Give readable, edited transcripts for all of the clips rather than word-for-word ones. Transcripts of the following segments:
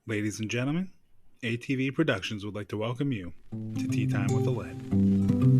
Ladies and gentlemen, ATV Productions would like to welcome you to Tea Time with Aladdin.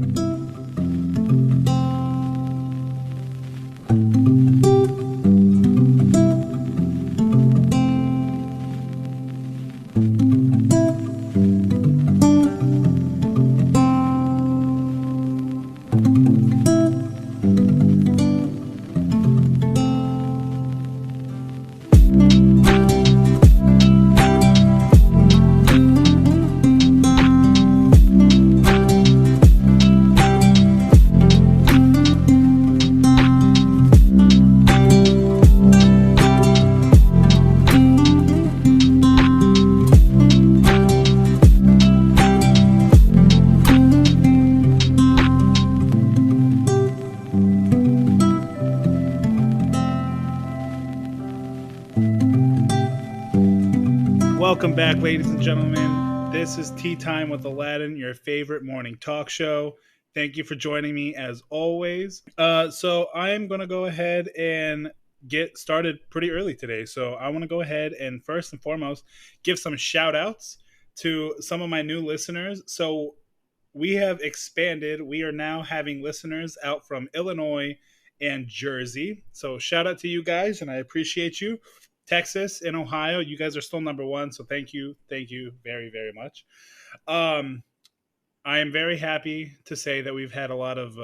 Welcome back, ladies and gentlemen. This is Tea Time with Aladdin, your favorite morning talk show. Thank you for joining me as always. So I am going to go ahead and get started pretty early today. So I want to go ahead and first and foremost give some shout outs to some of my new listeners. So we have expanded. We are now having listeners out from Illinois and Jersey. So shout out to you guys, and I appreciate you. Texas and Ohio, you guys are still number one. So thank you very, very much. Um, I am very happy to say that we've had a lot of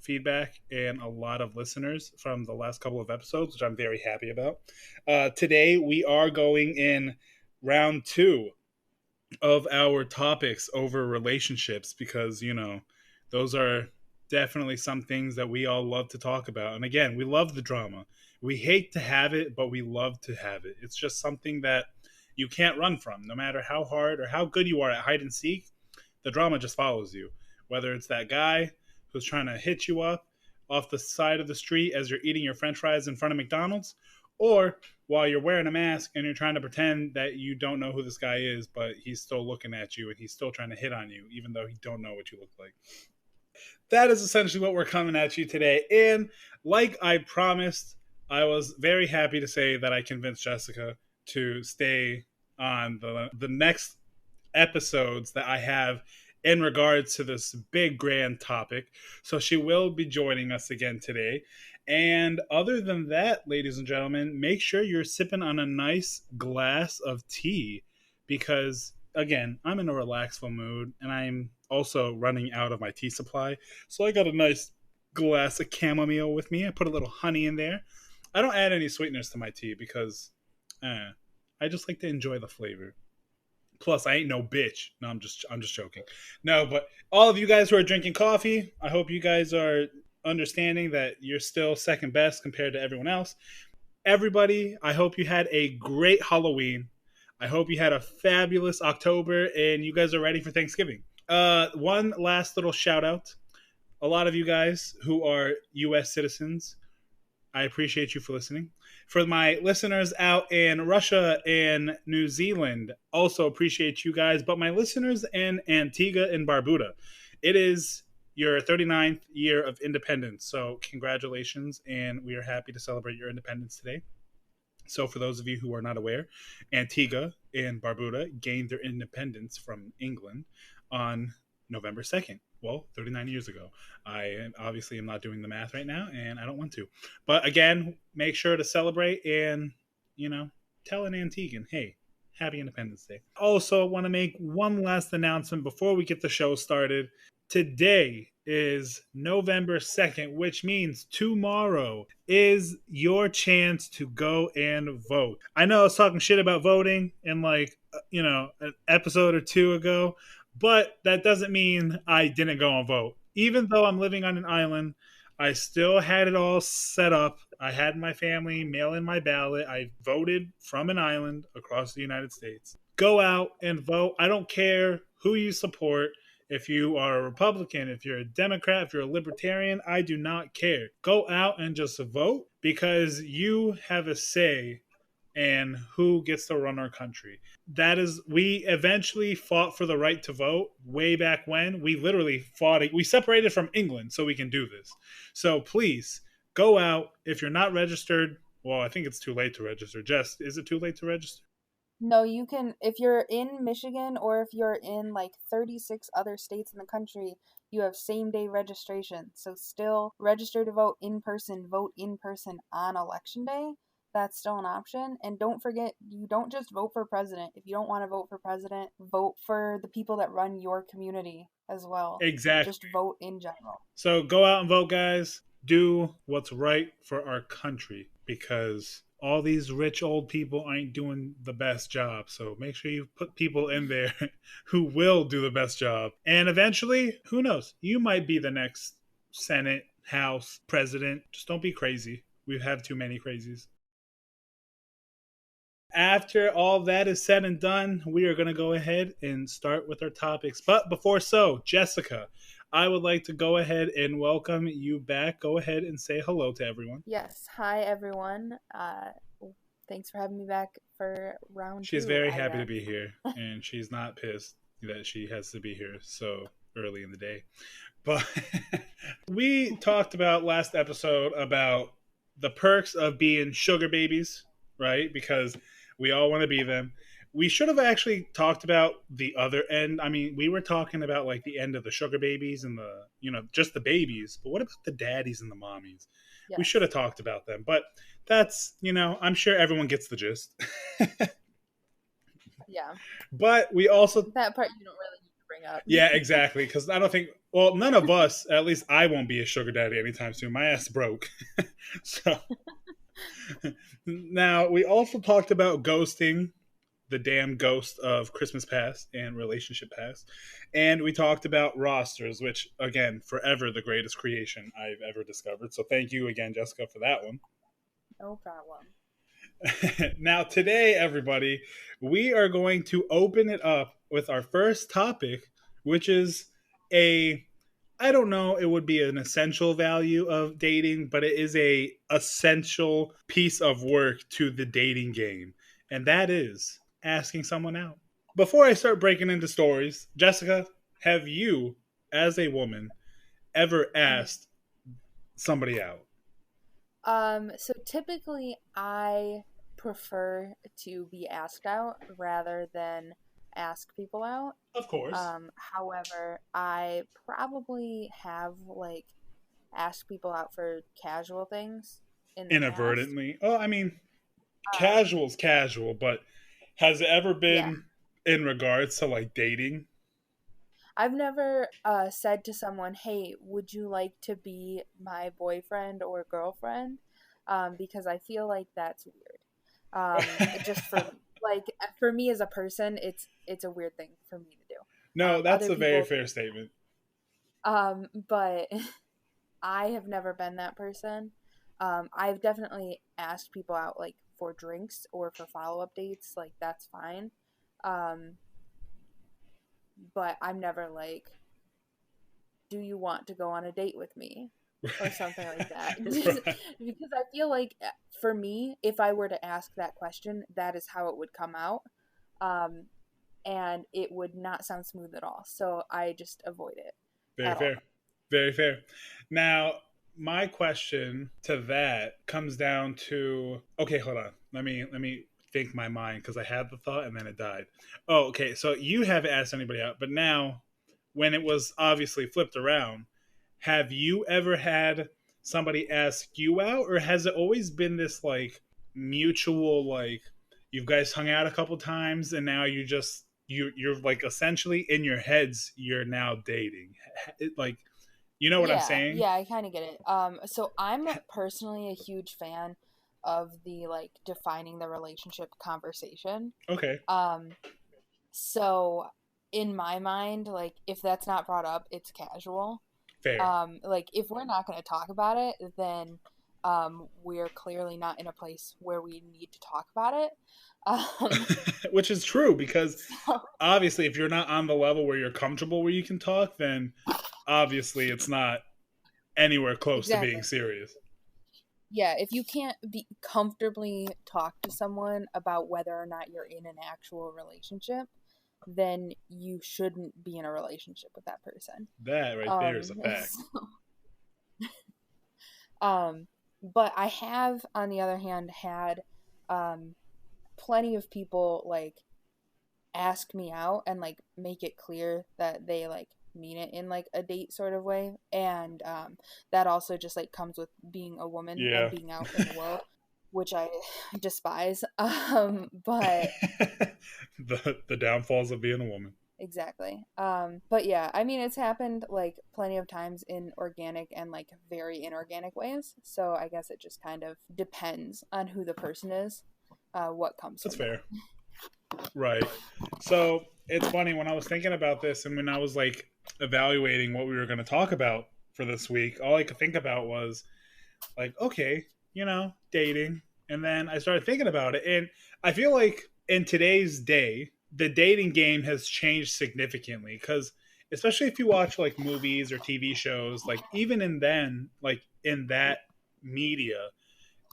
feedback and a lot of listeners from the last couple of episodes, which I'm very happy about. Today, we are going in round two of our topics over relationships because, those are definitely some things that we all love to talk about. And again, we love the drama. We hate to have it, but we love to have it. It's just something that you can't run from. No matter how hard or how good you are at hide and seek, the drama just follows you. Whether it's that guy who's trying to hit you up off the side of the street as you're eating your french fries in front of McDonald's, or while you're wearing a mask and you're trying to pretend that you don't know who this guy is, but he's still looking at you and he's still trying to hit on you, even though he don't know what you look like. That is essentially what we're coming at you today. And like I promised, I was very happy to say that I convinced Jessica to stay on the next episodes that I have in regards to this big grand topic. So she will be joining us again today. And other than that, ladies and gentlemen, make sure you're sipping on a nice glass of tea because, again, I'm in a relaxful mood and I'm also running out of my tea supply. So I got a nice glass of chamomile with me. I put a little honey in there. I don't add any sweeteners to my tea because I just like to enjoy the flavor. Plus, I ain't no bitch. No, I'm just joking. No, but all of you guys who are drinking coffee, I hope you guys are understanding that you're still second best compared to everyone else. Everybody, I hope you had a great Halloween. I hope you had a fabulous October and you guys are ready for Thanksgiving. One last little shout out. A lot of you guys who are US citizens, I appreciate you for listening. For my listeners out in Russia and New Zealand, also appreciate you guys. But my listeners in Antigua and Barbuda, it is your 39th year of independence. So congratulations, and we are happy to celebrate your independence today. So for those of you who are not aware, Antigua and Barbuda gained their independence from England on November 2nd. Well, 39 years ago. I obviously am not doing the math right now, and I don't want to. But again, make sure to celebrate and, tell an Antiguan, hey, happy Independence Day. Also, want to make one last announcement before we get the show started. Today is November 2nd, which means tomorrow is your chance to go and vote. I know I was talking shit about voting in an episode or two ago, but that doesn't mean I didn't go and vote. Even though I'm living on an island, I still had it all set up. I had my family mail in my ballot. I voted from an island across the United States. Go out and vote. I don't care who you support. If you are a Republican, if you're a Democrat, if you're a Libertarian, I do not care. Go out and just vote because you have a say in who gets to run our country. That is, we eventually fought for the right to vote way back when. We literally fought, we separated from England so we can do this. So please go out. If you're not registered, well, I think it's too late to register. Jess, is it too late to register? No, you can, if you're in Michigan or if you're in like 36 other states in the country, you have same day registration. So still register to vote in person on election day. That's still an option. And don't forget, you don't just vote for president. If you don't want to vote for president, vote for the people that run your community as well. Exactly. Just vote in general. So go out and vote, guys. Do what's right for our country because all these rich old people ain't doing the best job. So make sure you put people in there who will do the best job. And eventually, who knows? You might be the next Senate, House, President. Just don't be crazy. We have too many crazies. After all that is said and done, we are going to go ahead and start with our topics. But before so, Jessica, I would like to go ahead and welcome you back. Go ahead and say hello to everyone. Yes. Hi, everyone. Thanks for having me back for round She's 2, very I happy to guess. be here, and she's not pissed that she has to be here so early in the day. But we talked about last episode about the perks of being sugar babies, right? Because we all want to be them. We should have actually talked about the other end. I mean, we were talking about like the end of the sugar babies and the, just the babies. But what about the daddies and the mommies? We should Yes. have talked about them. But that's, I'm sure everyone gets the gist. Yeah. But we also That part you don't really need to bring up. Yeah, exactly. Because I don't think, well, none of us, at least I won't be a sugar daddy anytime soon. My ass broke. So now we also talked about ghosting, the damn ghost of Christmas past and relationship past. And we talked about rosters, which, again, forever the greatest creation I've ever discovered. So thank you again, Jessica, for that one. No problem. Now, today, everybody, we are going to open it up with our first topic, which is a I don't know, it would be an essential value of dating, but it is a essential piece of work to the dating game, and that is asking someone out. Before I start breaking into stories, Jessica, have you, as a woman, ever Mhm. asked somebody out? So typically I prefer to be asked out rather than ask people out. Of course. However, I probably have like asked people out for casual things in the past. Inadvertently. Oh, I mean, Um, casual's casual, but has it ever yeah. been in regards to like dating? I've never said to someone, "Hey, would you like to be my boyfriend or girlfriend?" Because I feel like that's weird. Just for me, like for me as a person, it's a weird thing for me to do. No, that's Other a very people, fair statement. but I have never been that person. I've definitely asked people out like for drinks or for follow up dates. Like that's fine. Um, but I'm never like, do you want to go on a date with me or something like that. Just Right. because I feel like for me, if I were to ask that question, that is how it would come out, um, and it would not sound smooth at all, so I just avoid it Very at all. fair. Very fair. Now, my question to that comes down to okay, hold on. Let me think my mind because I had the thought and then it died. Oh, okay. So you haven't asked anybody out, but now when it was obviously flipped around, have you ever had somebody ask you out or has it always been this like mutual like you guys hung out a couple times and now you're like essentially in your heads you're now dating like you know what I'm Yeah, saying? yeah, I kind of get it. So I'm personally a huge fan of the like defining the relationship conversation. Okay, Um, so in my mind, like if that's not brought up, it's casual. fair. Like if we're not going to talk about it, then we're clearly not in a place where we need to talk about it. Um, Which is true because so obviously if you're not on the level where you're comfortable where you can talk then obviously it's not anywhere close to being exactly. serious. Yeah, if you can't be comfortably talk to someone about whether or not you're in an actual relationship, then you shouldn't be in a relationship with that person. That right there is a fact. So, um, but I have, on the other hand, had um plenty of people like ask me out and like make it clear that they like mean it in like a date sort of way, and that also just like comes with being a woman and Yeah. being out in the world, which I despise. But The downfalls of being a woman. exactly. But yeah, I mean, it's happened like plenty of times in organic and like very inorganic ways, so I guess it just kind of depends on who the person is, what comes That's from that. fair. Right. So it's funny when I was thinking about this and when I was like evaluating what we were going to talk about for this week, all I could think about was like, okay, dating. And then I started thinking about it. And I feel like in today's day, the dating game has changed significantly because, especially if you watch like movies or TV shows, like even in then, like in that media,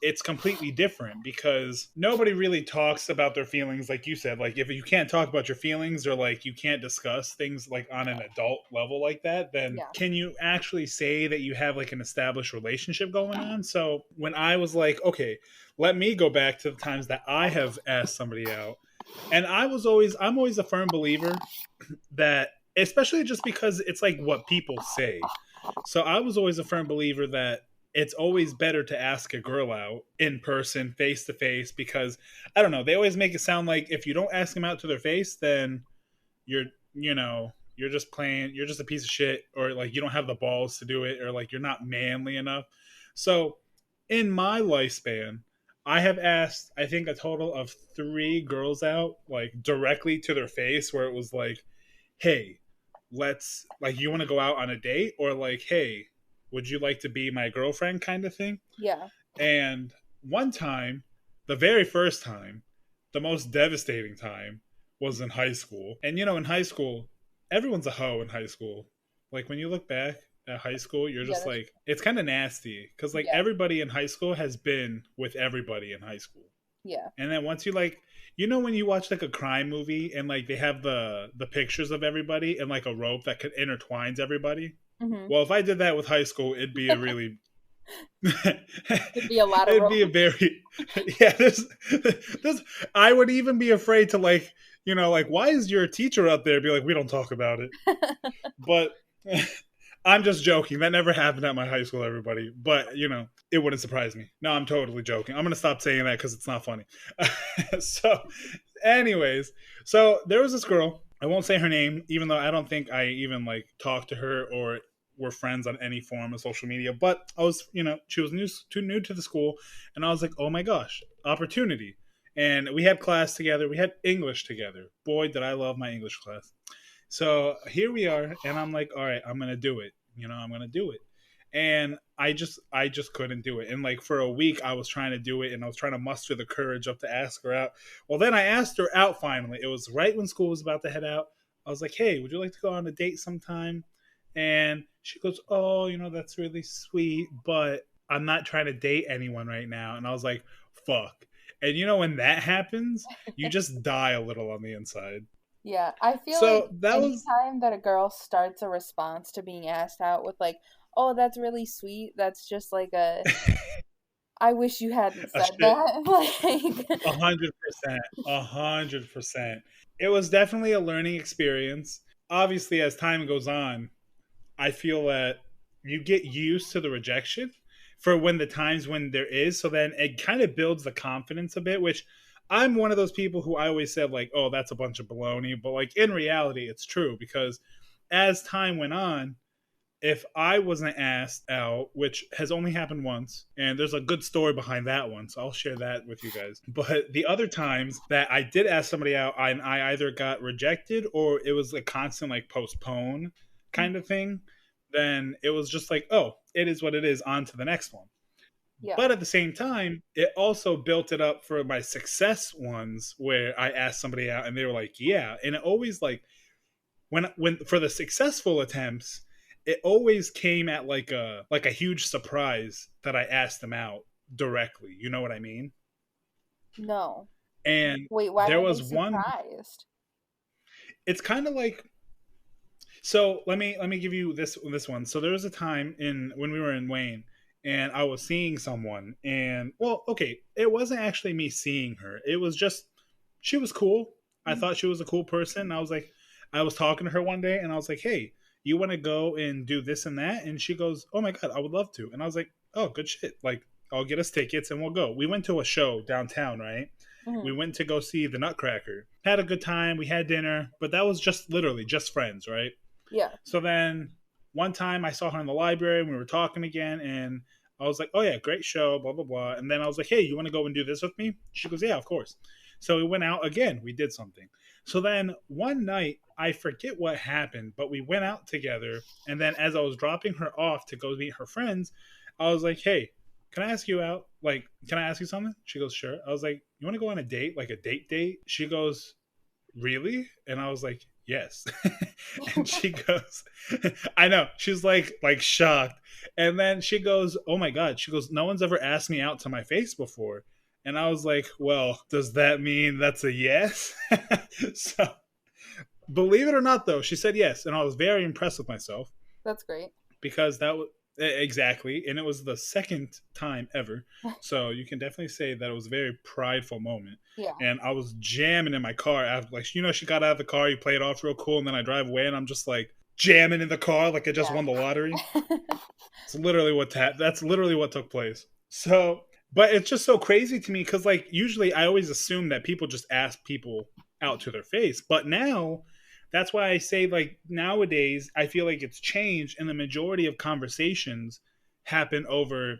it's completely different because nobody really talks about their feelings like you said. Like if you can't talk about your feelings or like you can't discuss things like on an adult level like that, then Yeah. can you actually say that you have like an established relationship going on? So when I was like, okay, let me go back to the times that I have asked somebody out, and I'm always a firm believer that, especially just because it's like what people say. So I was always a firm believer that it's always better to ask a girl out in person, face to face, because I don't know, they always make it sound like if you don't ask them out to their face, then you're, you're just playing, you're just a piece of shit, or like you don't have the balls to do it, or like you're not manly enough. So in my lifespan, I have asked, I think, a total of three girls out, like directly to their face, where it was like, hey, let's like, you want to go out on a date, or like, hey, would you like to be my girlfriend, kind of thing. Yeah. And one time, the very first time, the most devastating time, was in high school. And in high school, everyone's a hoe in high school. Like when you look back at high school, you're Yeah, just that's like, it's kind of nasty because like yeah. everybody in high school has been with everybody in high school. Yeah. And then once you like, when you watch like a crime movie and like they have the pictures of everybody and like a rope that could intertwines everybody. Mhm. Well, if I did that with high school, it'd be a really It'd be a lot of it'd be a rope. very yeah. This I would even be afraid to like like, why is your teacher out there? Be like, we don't talk about it. But I'm just joking. That never happened at my high school, everybody. But it wouldn't surprise me. No, I'm totally joking. I'm gonna stop saying that because it's not funny. So, anyways, so there was this girl. I won't say her name, even though I don't think I even like talked to her or were friends on any form of social media. But I was, she was too new to the school, and I was like, oh my gosh, opportunity. And we had class together. We had English together. Boy, did I love my English class. So here we are, and I'm like, all right, I'm gonna do it. I'm gonna do it. And I just couldn't do it. And like for a week I was trying to do it and I was trying to muster the courage up to ask her out. Well, then I asked her out finally. It was right when school was about to head out. I was like, hey, would you like to go on a date sometime? And she goes, oh, that's really sweet, but I'm not trying to date anyone right now. And I was like, fuck. And when that happens, you just die a little on the inside. Yeah, I feel like So that was anytime that a girl starts a response to being asked out with like, "Oh, that's really sweet," that's just like a I wish you hadn't a said shit. that. Like 100%. 100%. It was definitely a learning experience. Obviously, as time goes on, I feel that you get used to the rejection for when the times when there is. So then it kind of builds the confidence a bit, which I'm one of those people who I always said, like, oh, that's a bunch of baloney. But like in reality, it's true because as time went on, if I wasn't asked out, which has only happened once, and there's a good story behind that one, so I'll share that with you guys. But the other times that I did ask somebody out, I either got rejected or it was a constant like postpone kind of thing. Then it was just like, oh, it is what it is. On to the next one. yeah. But at the same time, it also built it up for my success ones where I asked somebody out and they were like, yeah. And it always like when for the successful attempts, it always came at like a huge surprise that I asked them out directly. You know what I mean? No. And Wait, why there were they was one. surprised? It's kind of like, so let me give you this one. So there was a time in when we were in Wayne, and I was seeing someone, and well, okay, it wasn't actually me seeing her. It was just she was cool. I Mhm. thought she was a cool person. And I was like, I was talking to her one day and I was like, hey, you want to go and do this and that? And she goes, oh my God, I would love to. And I was like, oh, good shit. Like, I'll get us tickets and we'll go. We went to a show downtown, right? We Mhm. went to go see the Nutcracker. Had a good time. We had dinner, but that was just literally just friends, right? Yeah. So then one time I saw her in the library and we were talking again and I was like, oh yeah, great show, blah, blah, blah. And then I was like, hey, you want to go and do this with me? She goes, yeah, of course. So we went out again. We did something. So then one night, I forget what happened, but we went out together. And then as I was dropping her off to go meet her friends, I was like, hey, can I ask you out? Like, can I ask you something? She goes, sure. I was like, you want to go on a date, like a date date? She goes, really? And I was like, yes. And she goes, I know. She's like shocked. And then she goes, oh my God. She goes, no one's ever asked me out to my face before. And I was like, well, does that mean that's a yes? So believe it or not, though, she said yes. And I was very impressed with myself That's great. because that was exactly, and it was the second time ever, so you can definitely say that it was a very prideful moment. Yeah. And I was jamming in my car after, like, you know, she got out of the car, you play it off real cool, and then I drive away and I'm just like jamming in the car like I just won the lottery. Yeah. It's literally that's literally what took place. So, but it's just so crazy to me because, like, usually I always assume that people just ask people out to their face, but now that's why I say, like, nowadays I feel like it's changed, and the majority of conversations happen over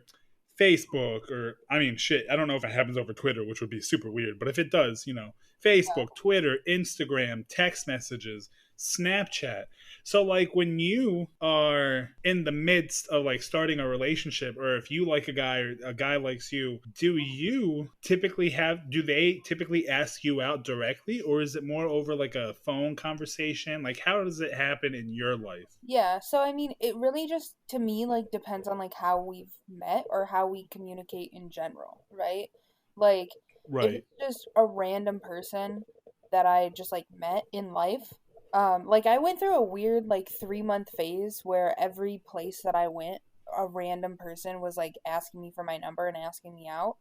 Facebook, or I mean, shit, I don't know if it happens over Twitter, which would be super weird, but if it does, you know, Facebook, Twitter, Instagram, text messages, Snapchat. So, like, when you are in the midst of like starting a relationship, or if you like a guy or a guy likes you, do they typically ask you out directly, or is it more over like a phone conversation? Like, how does it happen in your life? Yeah, so I mean, it really just to me like depends on like how we've met or how we communicate in general, right? Like if Right. it's just a random person that I just like met in life, like I went through a weird like 3 month phase where every place that I went, a random person was like asking me for my number and asking me out.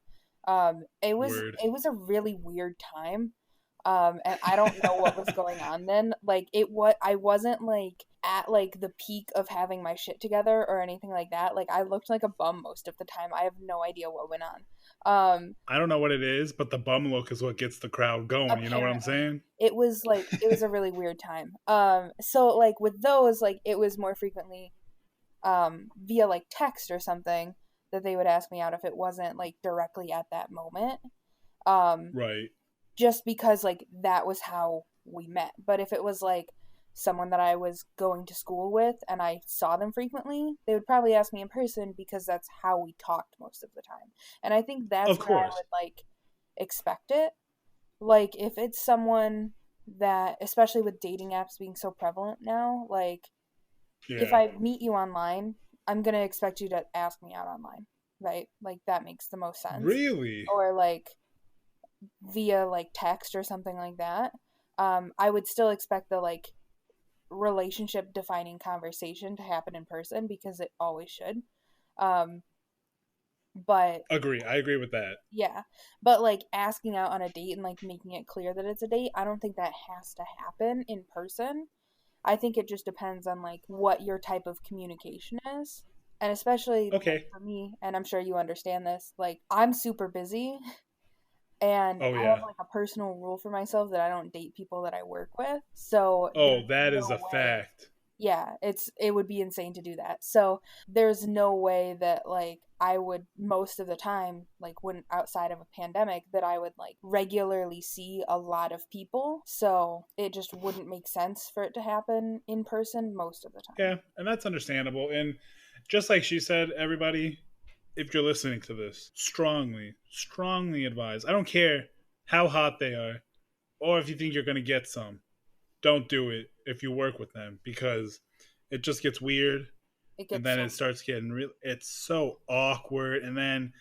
It was Word. it was a really weird time. And I don't know what was going on then. Like I wasn't like at like the peak of having my shit together or anything like that. Like I looked like a bum most of the time. I have no idea what went on. I don't know what it is, but the bum look is what gets the crowd going. You know what I'm Apparently saying? it was like it was a really weird time. So like with those like it was more frequently via like text or something that they would ask me out if it wasn't like directly at that moment. Um Right. just because like that was how we met. But if it was like someone that I was going to school with and I saw them frequently, they would probably ask me in person because that's how we talked most of the time. And I think that's Of where I course. would like expect it. Like if it's someone that especially with dating apps being so prevalent now, like if Yeah. I meet you online, I'm going to expect you to ask me out online, right? Like that makes the most sense. Really? Or like via like text or something like that, I would still expect the like relationship defining conversation to happen in person because it always should. Um, but Agree. I agree with that. yeah, but like asking out on a date and like making it clear that it's a date, I don't think that has to happen in person. I think it just depends on like what your type of communication is. And especially like Okay. for me, and I'm sure you understand this, like I'm super busy. And Oh I have yeah. like a personal rule for myself that I don't date people that I work with. So Oh, there's that is no a way. fact. Yeah, it would be insane to do that. So there's no way that like I would most of the time, like when outside of a pandemic, that I would like regularly see a lot of people. So it just wouldn't make sense for it to happen in person most of the time. Yeah, and that's understandable. And just like she said, everybody, if you're listening to this, strongly, strongly advise. I don't care how hot they are, or if you think you're gonna get some. Don't do it if you work with them because it just gets weird, It and gets then so it starts getting real. It's so awkward, and then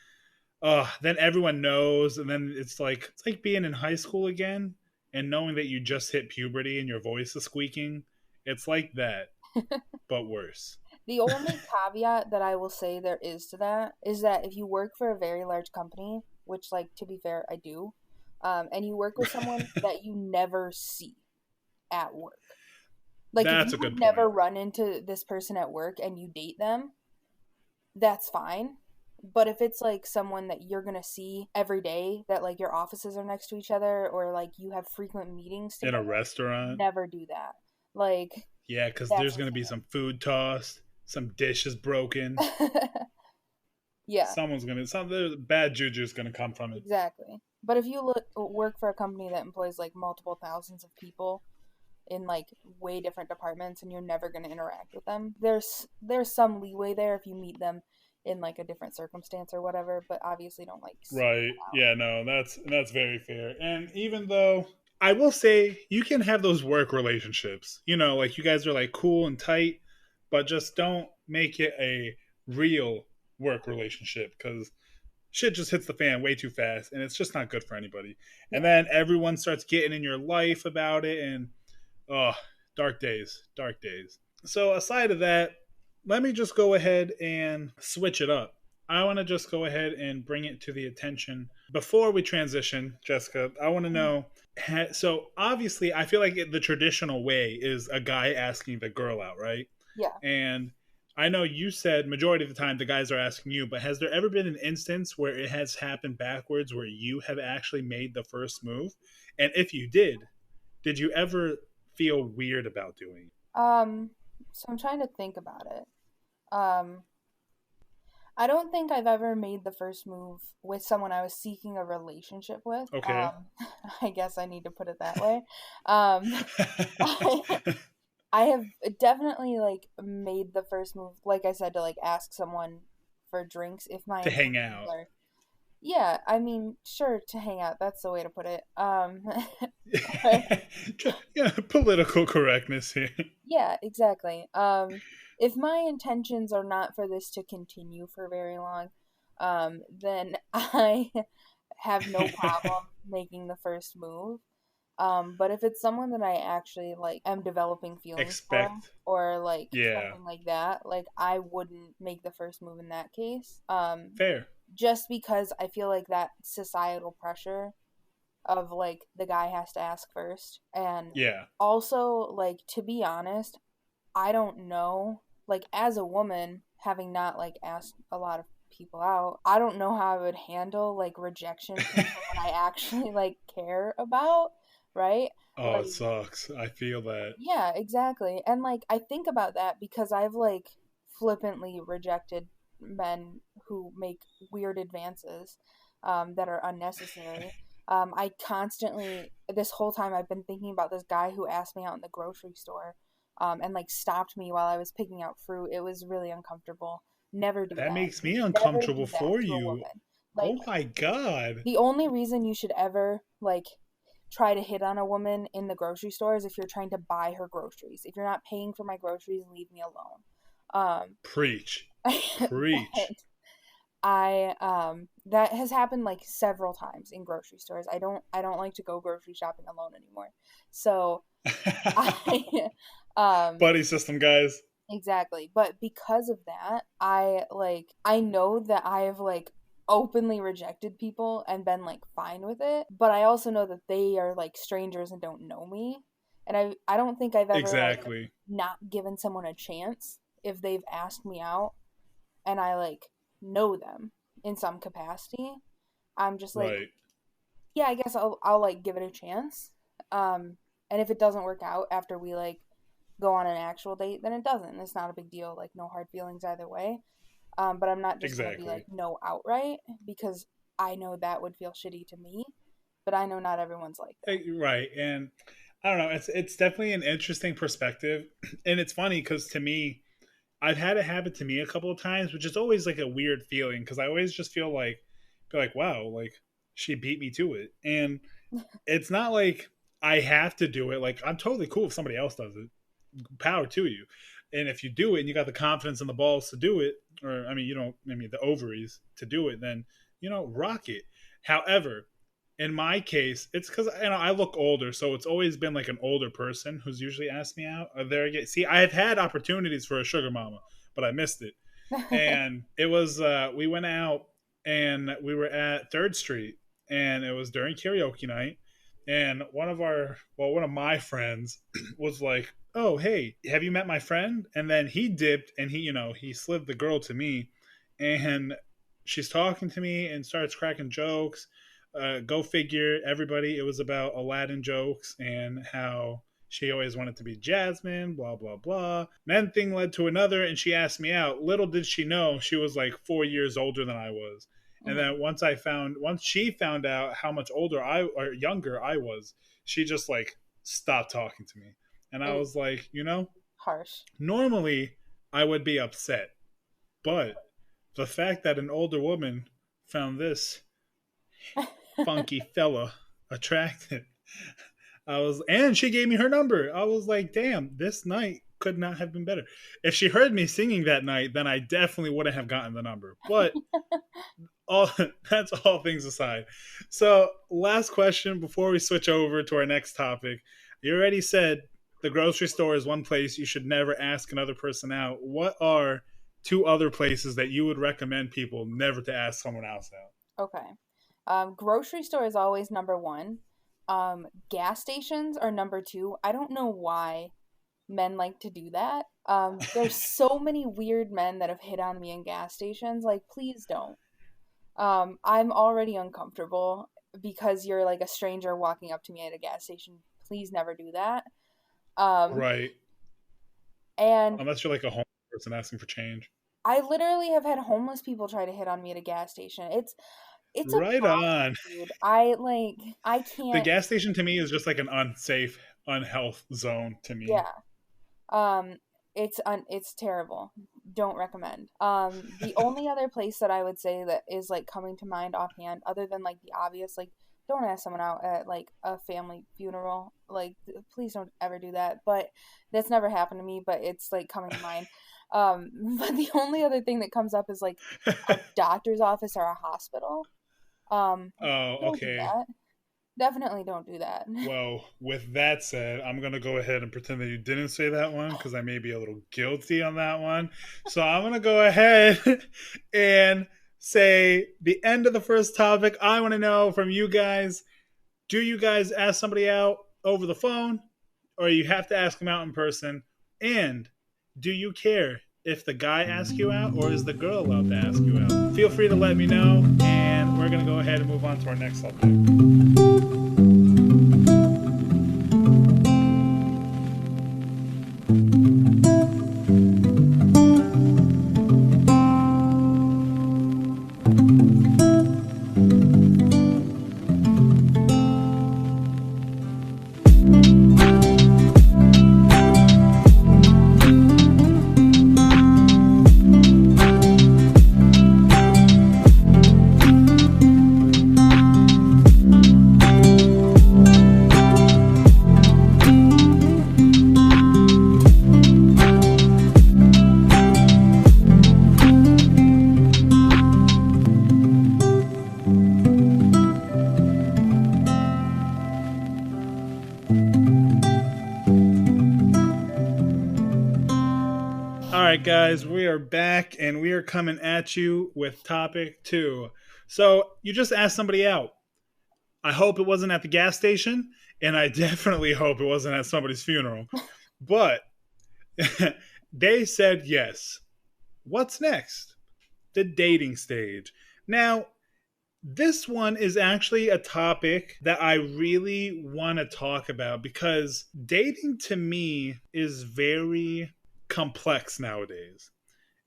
everyone knows, and then it's like being in high school again and knowing that you just hit puberty and your voice is squeaking. It's like that, but worse. The only caveat that I will say there is to that is that if you work for a very large company, which like to be fair, I do, and you work with someone that you never see at work. Like if That's you a good would point. never run into this person at work and you date them, that's fine. But if it's like someone that you're gonna see every day, that like your offices are next to each other, or like you have frequent meetings In a together, restaurant. never do that. Like, Yeah, because that's there's going to be some food tossed, some dishes broken. insane. Yeah, Someone's going to, bad juju's going to come from it. exactly. But if you work for a company that employs like multiple thousands of people in like way different departments and you're never going to interact with them, there's some leeway there if you meet them in like a different circumstance or whatever, but obviously don't like seek Right. that out. Yeah, no, that's very fair. And even though I will say you can have those work relationships, like you guys are like cool and tight, but just don't make it a real work relationship because shit just hits the fan way too fast and it's just not good for anybody. And Yeah. then everyone starts getting in your life about it and oh, dark days, dark days. So aside of that, let me just go ahead and switch it up. I want to just go ahead and bring it to the attention before we transition, Jessica. I want to Mhm. know. So obviously, I feel like the traditional way is a guy asking the girl out, right? Yeah. And I know you said majority of the time the guys are asking you, but has there ever been an instance where it has happened backwards, where you have actually made the first move? And if you did you ever feel weird about doing it? Um, so I'm trying to think about it. Um, I don't think I've ever made the first move with someone I was seeking a relationship with. Okay. I guess I need to put it that way. Um, I, I have definitely like made the first move, like I said, to like ask someone for drinks if my To hang intentions out. are. Yeah, I mean, sure, to hang out. That's the way to put it. Yeah, political correctness here. Yeah, exactly. If my intentions are not for this to continue for very long, then I have no problem making the first move. But if it's someone that I actually like am developing feelings for Expect. or like Yeah. something like that, like I wouldn't make the first move in that case. Fair. Just because I feel like that societal pressure of like the guy has to ask first. And Yeah. also, like, to be honest, I don't know. Like, as a woman, having not like asked a lot of people out, I don't know how I would handle like rejection from someone I actually like care about, right? Oh, Like, it sucks. I feel that. yeah, exactly. And like I think about that because I've like flippantly rejected men who make weird advances that are unnecessary. I constantly, this whole time, I've been thinking about this guy who asked me out in the grocery store and like stopped me while I was picking out fruit. It was really uncomfortable. Never do That that. makes me Never uncomfortable do that for to a you. woman. Like, Oh my god. the only reason you should ever like try to hit on a woman in the grocery store is if you're trying to buy her groceries. If you're not paying for my groceries, leave me alone. Preach. But Preach. that has happened like several times in grocery stores. I don't like to go grocery shopping alone anymore. So I um Buddy system, guys. exactly. But because of that, I know that I have like openly rejected people and been like fine with it, but I also know that they are like strangers and don't know me. And I don't think I've ever like Exactly. not given someone a chance if they've asked me out and I like know them in some capacity. I'm just like, Right. yeah, I guess I'll like give it a chance. Um and if it doesn't work out after we like go on an actual date, then it doesn't. It's not a big deal. Like, no hard feelings either way. But I'm not just gonna be like Exactly. no outright because I know that would feel shitty to me. But I know not everyone's like that. Right. And I don't know, it's definitely an interesting perspective. And it's funny because to me, I've had it happen to me a couple of times, which is always like a weird feeling because I always just feel like, wow, like she beat me to it. And it's not like I have to do it. Like I'm totally cool if somebody else does it. Power to you. And if you do it and you got the confidence and the balls to do it, or I mean, the ovaries to do it, then rock it. However, in my case, it's because I look older, so it's always been like an older person who's usually asked me out. There again, see, I have had opportunities for a sugar mama, but I missed it. And it was we went out and we were at Third Street, and it was during karaoke night. And one of my friends was like, "Oh, hey, have you met my friend?" And then he dipped and he slid the girl to me, and she's talking to me and starts cracking jokes. Go figure, everybody. It was about Aladdin jokes and how she always wanted to be Jasmine, blah, blah, blah. Then thing led to another, and she asked me out. Little did she know she was like 4 years older than I was. And Mm-hmm. then once she found out how much older or younger I was, she just like stopped talking to me. And I Ooh, was like, harsh. normally I would be upset, but the fact that an older woman found this funky fella attractive, and she gave me her number. I was like, damn, this night could not have been better. If she heard me singing that night, then I definitely wouldn't have gotten the number. But all that's all things aside. So, last question before we switch over to our next topic. You already said the grocery store is one place you should never ask another person out. What are two other places that you would recommend people never to ask someone else out? Okay. Grocery store is always number one. Gas stations are number two. I don't know why men like to do that. There's so many weird men that have hit on me in gas stations. Like, please don't. I'm already uncomfortable because you're like a stranger walking up to me at a gas station. Please never do that. Um, Right. and Unless you're like a homeless person asking for change. I literally have had homeless people try to hit on me at a gas station. It's a Right problem, on. dude. I The can't. gas station to me is just like an unsafe, unhealth zone to me. Yeah. Um, it's terrible. Don't recommend. The only other place that I would say that is like coming to mind offhand, other than like the obvious, like don't ask someone out at like a family funeral. Like please don't ever do that. But that's never happened to me. But it's like coming to mind. But the only other thing that comes up is like a doctor's office or a hospital. Um, Oh, don't do okay. that. Definitely don't do that. Well, with that said, I'm going to go ahead and pretend that you didn't say that one because I may be a little guilty on that one. So I'm going to go ahead and say the end of the first topic. I want to know from you guys, do you guys ask somebody out over the phone or you have to ask them out in person? And do you care if the guy asks you out or is the girl allowed to ask you out? Feel free to let me know, and we're going to go ahead and move on to our next subject. All right, guys, we are back and we are coming at you with topic two. So, you just asked somebody out. I hope it wasn't at the gas station, and I definitely hope it wasn't at somebody's funeral. But they said yes. What's next? The dating stage. Now, this one is actually a topic that I really want to talk about because dating to me is very complex nowadays.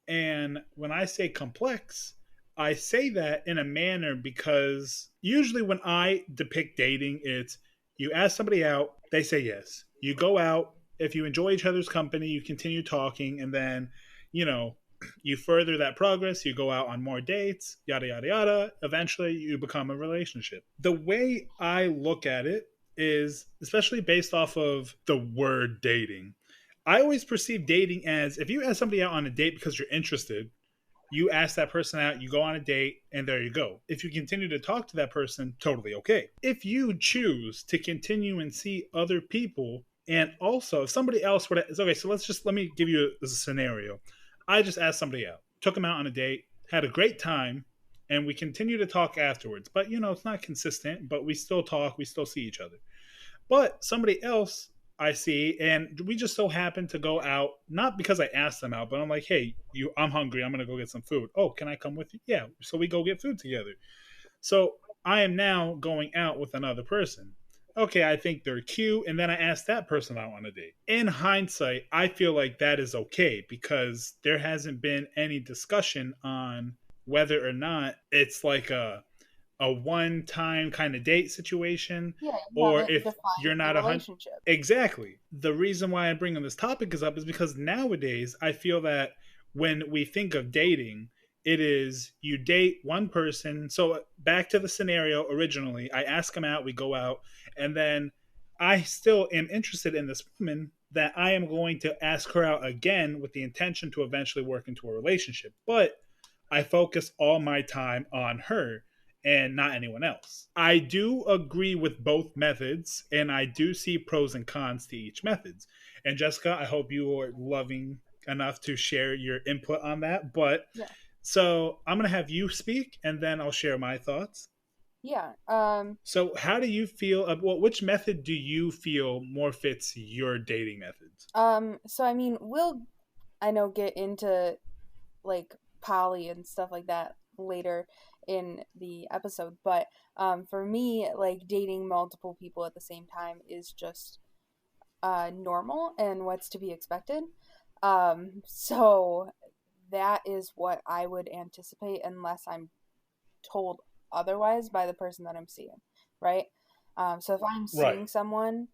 And when I say complex, I say that in a manner because usually when I depict dating, it's you ask somebody out, they say yes. You go out, if you enjoy each other's company, you continue talking, and then, you know, you further that progress, you go out on more dates, yada, yada, yada. Eventually, you become a relationship. The way I look at it is, especially based off of the word dating, I always perceive dating as if you ask somebody out on a date because you're interested, you ask that person out, you go on a date, and there you go. If you continue to talk to that person, totally okay. If you choose to continue and see other people, and also if somebody else would, okay, so let me give you a scenario. I just asked somebody out, took them out on a date, had a great time, and we continue to talk afterwards. But it's not consistent, but we still talk, we still see each other. But somebody else I see, and we just so happen to go out, not because I asked them out, but I'm like, hey, I'm hungry, I'm gonna go get some food. Oh, can I come with you? Yeah. So we go get food together. So I am now going out with another person. Okay, I think they're cute, and then I ask that person out on a date. In hindsight, I feel like that is okay because there hasn't been any discussion on whether or not it's like a one time kind of date situation, Yeah, you or haven't if defined you're the not a hundred. relationship. Exactly. The reason why I'm bringing this topic is up is because nowadays I feel that when we think of dating, it is you date one person. So back to the scenario originally, I ask him out, we go out, and then I still am interested in this woman that I am going to ask her out again with the intention to eventually work into a relationship. But I focus all my time on her and not anyone else. I do agree with both methods, and I do see pros and cons to each methods. And Jessica, I hope you are loving enough to share your input on that. But Yeah. so I'm gonna have you speak, and then I'll share my thoughts. Yeah. So, how do you feel? Well, which method do you feel more fits your dating methods? So I mean, we'll I know get into like poly and stuff like that later in the episode, but for me, like dating multiple people at the same time is just normal and what's to be expected. So that is what I would anticipate unless I'm told otherwise by the person that I'm seeing, right? So if I'm Right. seeing someone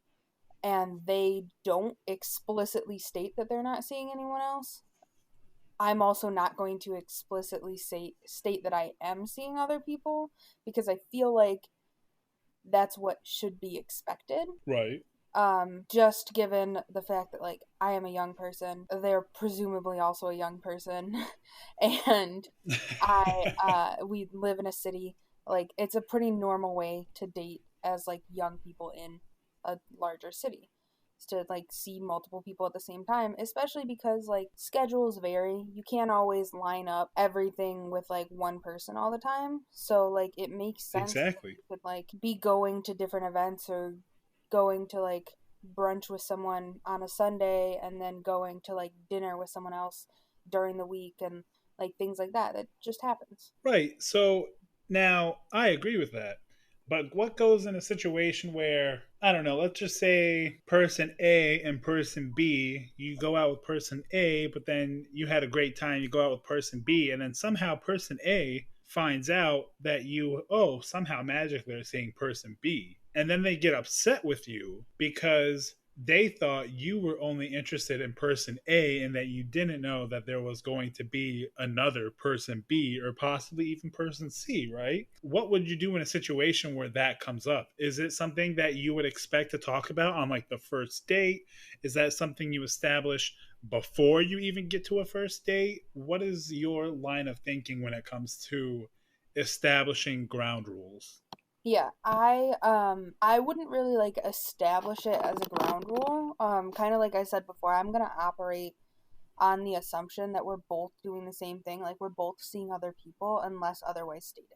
and they don't explicitly state that they're not seeing anyone else, I'm also not going to explicitly state that I am seeing other people because I feel like that's what should be expected. Right. Just given the fact that like I am a young person, they're presumably also a young person, and I we live in a city. Like it's a pretty normal way to date as like young people in a larger city. Is to like see multiple people at the same time, especially because like schedules vary. You can't always line up everything with like one person all the time. So like it makes sense that Exactly. you could like be going to different events or going to like brunch with someone on a Sunday and then going to like dinner with someone else during the week and like things like that. That just happens. Right. So now I agree with that. But what goes in a situation where, I don't know, let's just say person A and person B, you go out with person A, but then you had a great time, you go out with person B, and then somehow person A finds out that somehow magically they're seeing person B. And then they get upset with you because they thought you were only interested in person A and that you didn't know that there was going to be another person B or possibly even person C, right? What would you do in a situation where that comes up? Is it something that you would expect to talk about on like the first date? Is that something you establish before you even get to a first date? What is your line of thinking when it comes to establishing ground rules? Yeah, I wouldn't really like establish it as a ground rule. Kind of like I said before, I'm gonna operate on the assumption that we're both doing the same thing, like we're both seeing other people unless otherwise stated.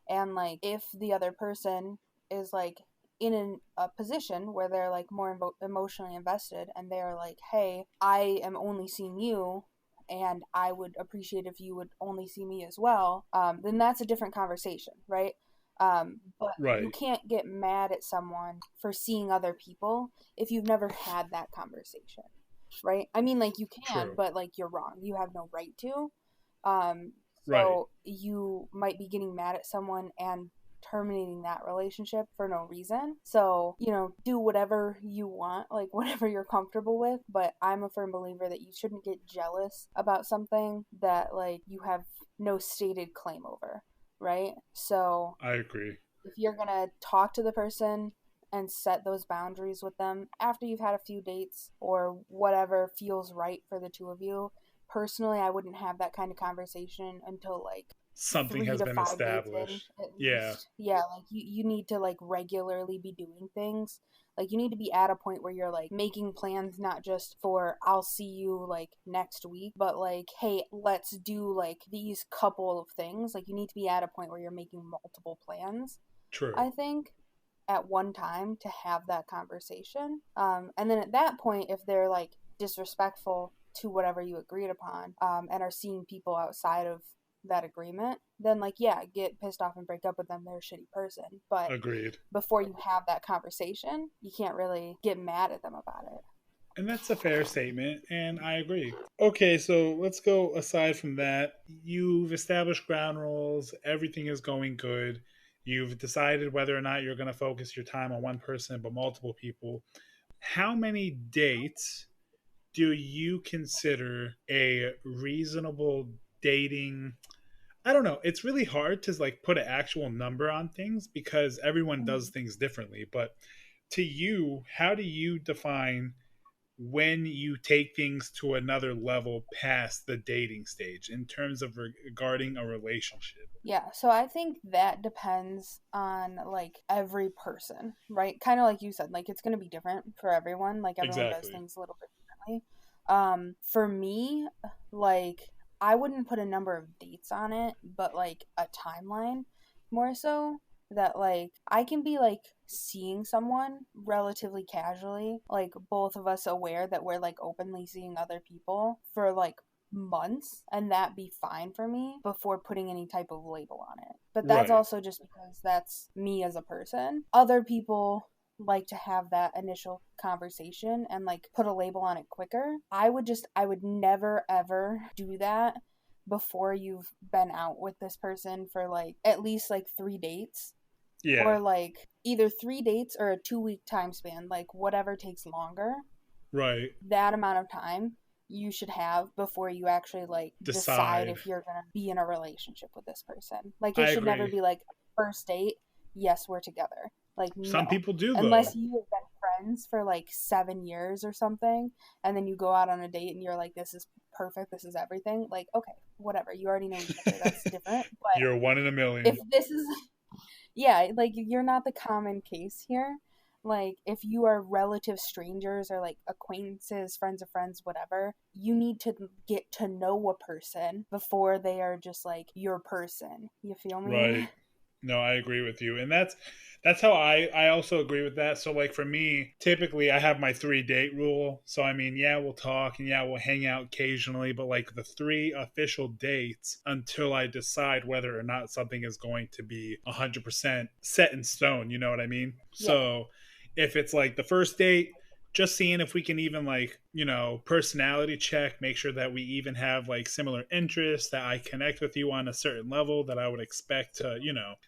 And like if the other person is like in a position where they're like more emotionally invested and they're like, hey, I am only seeing you and I would appreciate if you would only see me as well, then that's a different conversation, right? But you Right. can't get mad at someone for seeing other people if you've never had that conversation, right? I mean, like you can, True. but like you're wrong. You have no right to. Um, Right. so you might be getting mad at someone and terminating that relationship for no reason. So, do whatever you want, like whatever you're comfortable with, but I'm a firm believer that you shouldn't get jealous about something that like you have no stated claim over, right? So, I agree. if you're going to talk to the person and set those boundaries with them after you've had a few dates or whatever feels right for the two of you, personally, I wouldn't have that kind of conversation until like Something three has to been five dates in established. at Yeah. least. Yeah, like you need to like regularly be doing things. Like, you need to be at a point where you're like making plans, not just for I'll see you like next week, but like, hey, let's do like these couple of things. Like, you need to be at a point where you're making multiple plans, True. I think, at one time to have that conversation. And then at that point, if they're like disrespectful to whatever you agreed upon, and are seeing people outside of that agreement, then like, yeah, get pissed off and break up with them. They're a shitty person. But Agreed. before you have that conversation, you can't really get mad at them about it. And that's a fair statement, and I agree. Okay, so let's go aside from that. You've established ground rules, everything is going good. You've decided whether or not you're going to focus your time on one person but multiple people. How many dates do you consider a reasonable dating? I don't know. It's really hard to like put an actual number on things because everyone does Mhm. things differently. But to you, how do you define when you take things to another level past the dating stage in terms of regarding a relationship? Yeah, so I think that depends on like every person, right? Kind of like you said, like it's going to be different for everyone. Like everyone does Exactly. things a little bit differently. For me, like I wouldn't put a number of dates on it, but like a timeline more so that like I can be like seeing someone relatively casually, like both of us aware that we're like openly seeing other people for like months and that be fine for me before putting any type of label on it. But that's Right. also just because that's me as a person. Other people like to have that initial conversation and like put a label on it quicker. I would never ever do that before you've been out with this person for like at least like 3 dates, Yeah. or like either 3 dates or a 2-week time span, like whatever takes longer. Right. That amount of time you should have before you actually like decide Decide. if you're gonna be in a relationship with this person. Like, it I should never agree. be like first date, yes, we're together. Like, Some no. people do, though. Unless you have been friends for like 7 years or something, and then you go out on a date and you're like, this is perfect, this is everything. Like, okay, whatever. You already know each other. That's different. But You're one in a if million. this is yeah, like you're not the common case here. Like, if you are relative strangers or like acquaintances, friends of friends, whatever, you need to get to know a person before they are just like your person. You feel me? Right. No, I agree with you. And that's how I also agree with that. So like for me, typically I have my 3 date rule. So I mean, yeah, we'll talk and yeah, we'll hang out occasionally, but like the 3 official dates until I decide whether or not something is going to be 100% set in stone, you know what I mean? Yeah. So if it's like the first date, just seeing if we can even like personality check, make sure that we even have like similar interests, that I connect with you on a certain level that I would expect to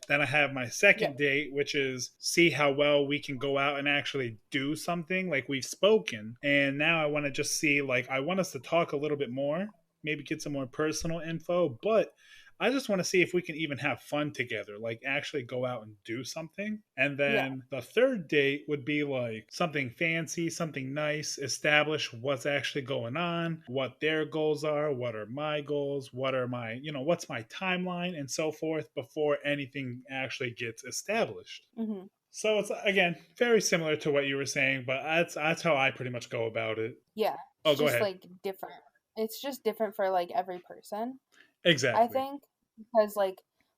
then I have my Yeah. second date, which is see how well we can go out and actually do something like we've spoken. And now I want to just see, like, I want us to talk a little bit more, maybe get some more personal info, but I just want to see if we can even have fun together, like actually go out and do something. And Yeah. then the third date would be like something fancy, something nice, establish what's actually going on, what their goals are, what are my goals, what are my, what's my timeline, and so forth before anything actually gets established. Mhm. So it's again very similar to what you were saying, but that's how I pretty much go about it. Yeah. Oh, It's go just ahead. like different. It's just different for like every person, I Exactly. think, because like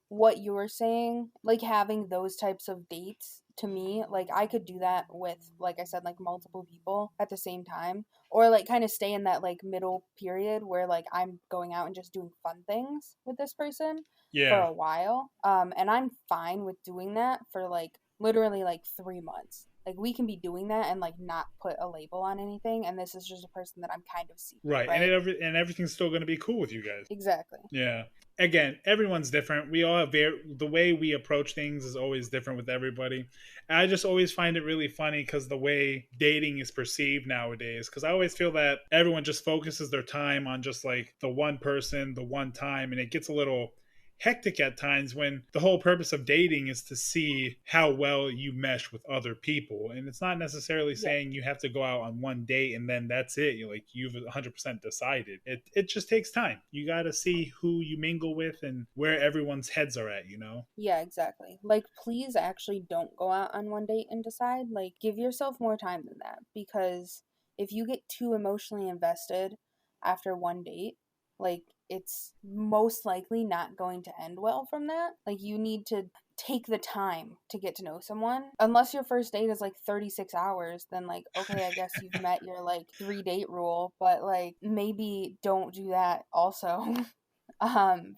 what you were saying, like having those types of dates, to me, like I could do that with, like I said, like multiple people at the same time, or like kind of stay in that like middle period where like I'm going out and just doing fun things with this person for Yeah. a while. And I'm fine with doing that for like literally like 3 months. Like, we can be doing that and like not put a label on anything, and this is just a person that I'm kind of seeing, Right. And right? and everything's still going to be cool with you guys. Exactly. Yeah. Again, everyone's different. We all have the way we approach things is always different with everybody. I just always find it really funny because the way dating is perceived nowadays. Because I always feel that everyone just focuses their time on just like the one person, the one time, and it gets a little hectic at times when the whole purpose of dating is to see how well you mesh with other people. And it's not necessarily Yeah. saying you have to go out on one date and then that's it. You're like, you've 100% decided. It just takes time. You got to see who you mingle with and where everyone's heads are at, you know? Yeah, exactly. Like, please actually don't go out on one date and decide. Like, give yourself more time than that. Because if you get too emotionally invested after one date, like, it's most likely not going to end well from that. Like, you need to take the time to get to know someone. Unless your first date is like 36 hours, then, like, okay, I guess you've met your, like, 3 date rule. But, like, maybe don't do that also.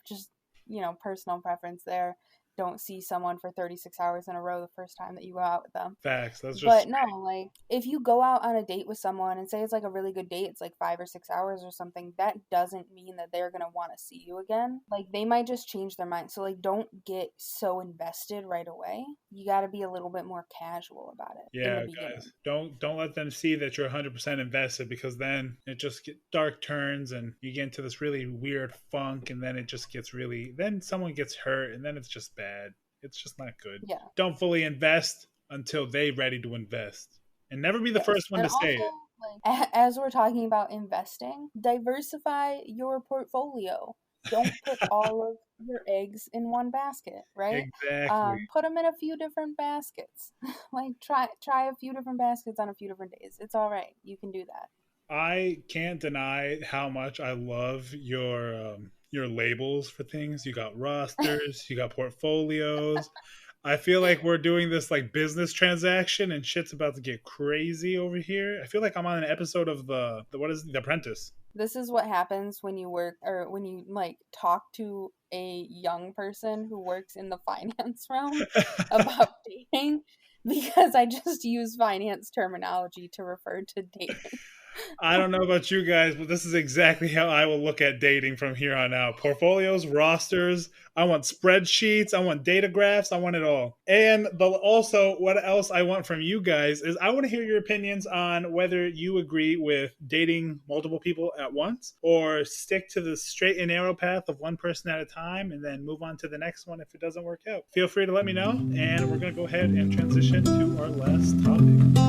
Just, personal preference there. Don't see someone for 36 hours in a row the first time that you go out with them. Facts. That's But just no, like, if you go out on a date with someone and say it's like a really good date, it's like 5 or 6 hours or something, that doesn't mean that they're gonna want to see you again. Like, they might just change their mind. So, like, don't get so invested right away. You got to be a little bit more casual about it in the yeah, beginning. guys. Don't let them see that you're 100% invested, because then it just get dark turns and you get into this really weird funk, and then it just gets really, then someone gets hurt, and then it's just bad. It's just not good. Yeah. Don't fully invest until they're ready to invest. And never be the Yes. first one And to say also, it. like, as we're talking about investing, diversify your portfolio. Don't put all of your eggs in one basket, right? Exactly. Put them in a few different baskets. Like, try a few different baskets on a few different days. It's all right. You can do that. I can't deny how much I love your labels for things. You got rosters, you got portfolios. I feel like we're doing this like business transaction and shit's about to get crazy over here. I feel like I'm on an episode of the what is it, The Apprentice. This is what happens when you work or when you like talk to a young person who works in the finance realm about dating because I just use finance terminology to refer to dating. I don't know about you guys, but this is exactly how I will look at dating from here on out. Portfolios, rosters. I want spreadsheets. I want data graphs. I want it all. And also, what else I want from you guys is I want to hear your opinions on whether you agree with dating multiple people at once or stick to the straight and narrow path of one person at a time and then move on to the next one if it doesn't work out. Feel free to let me know. And we're going to go ahead and transition to our last topic.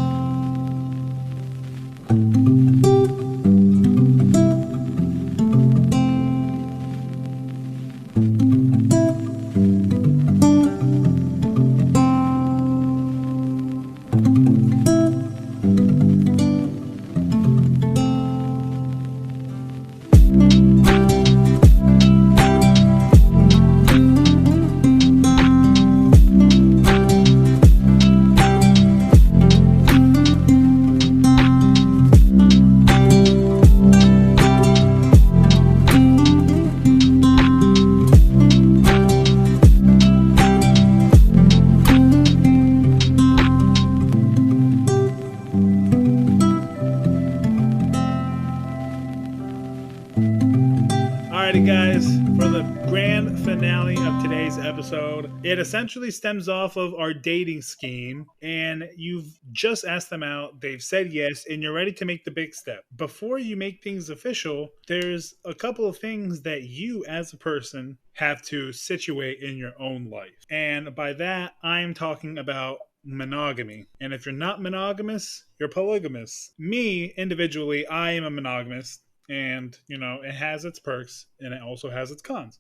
Alrighty, guys, for the grand finale of today's episode, it essentially stems off of our dating scheme, and you've just asked them out, they've said yes, and you're ready to make the big step. Before you make things official, there's a couple of things that you, as a person, have to situate in your own life. And by that, I'm talking about monogamy. And if you're not monogamous, you're polygamous. Me, individually, I am a monogamous, and it has its perks and it also has its cons,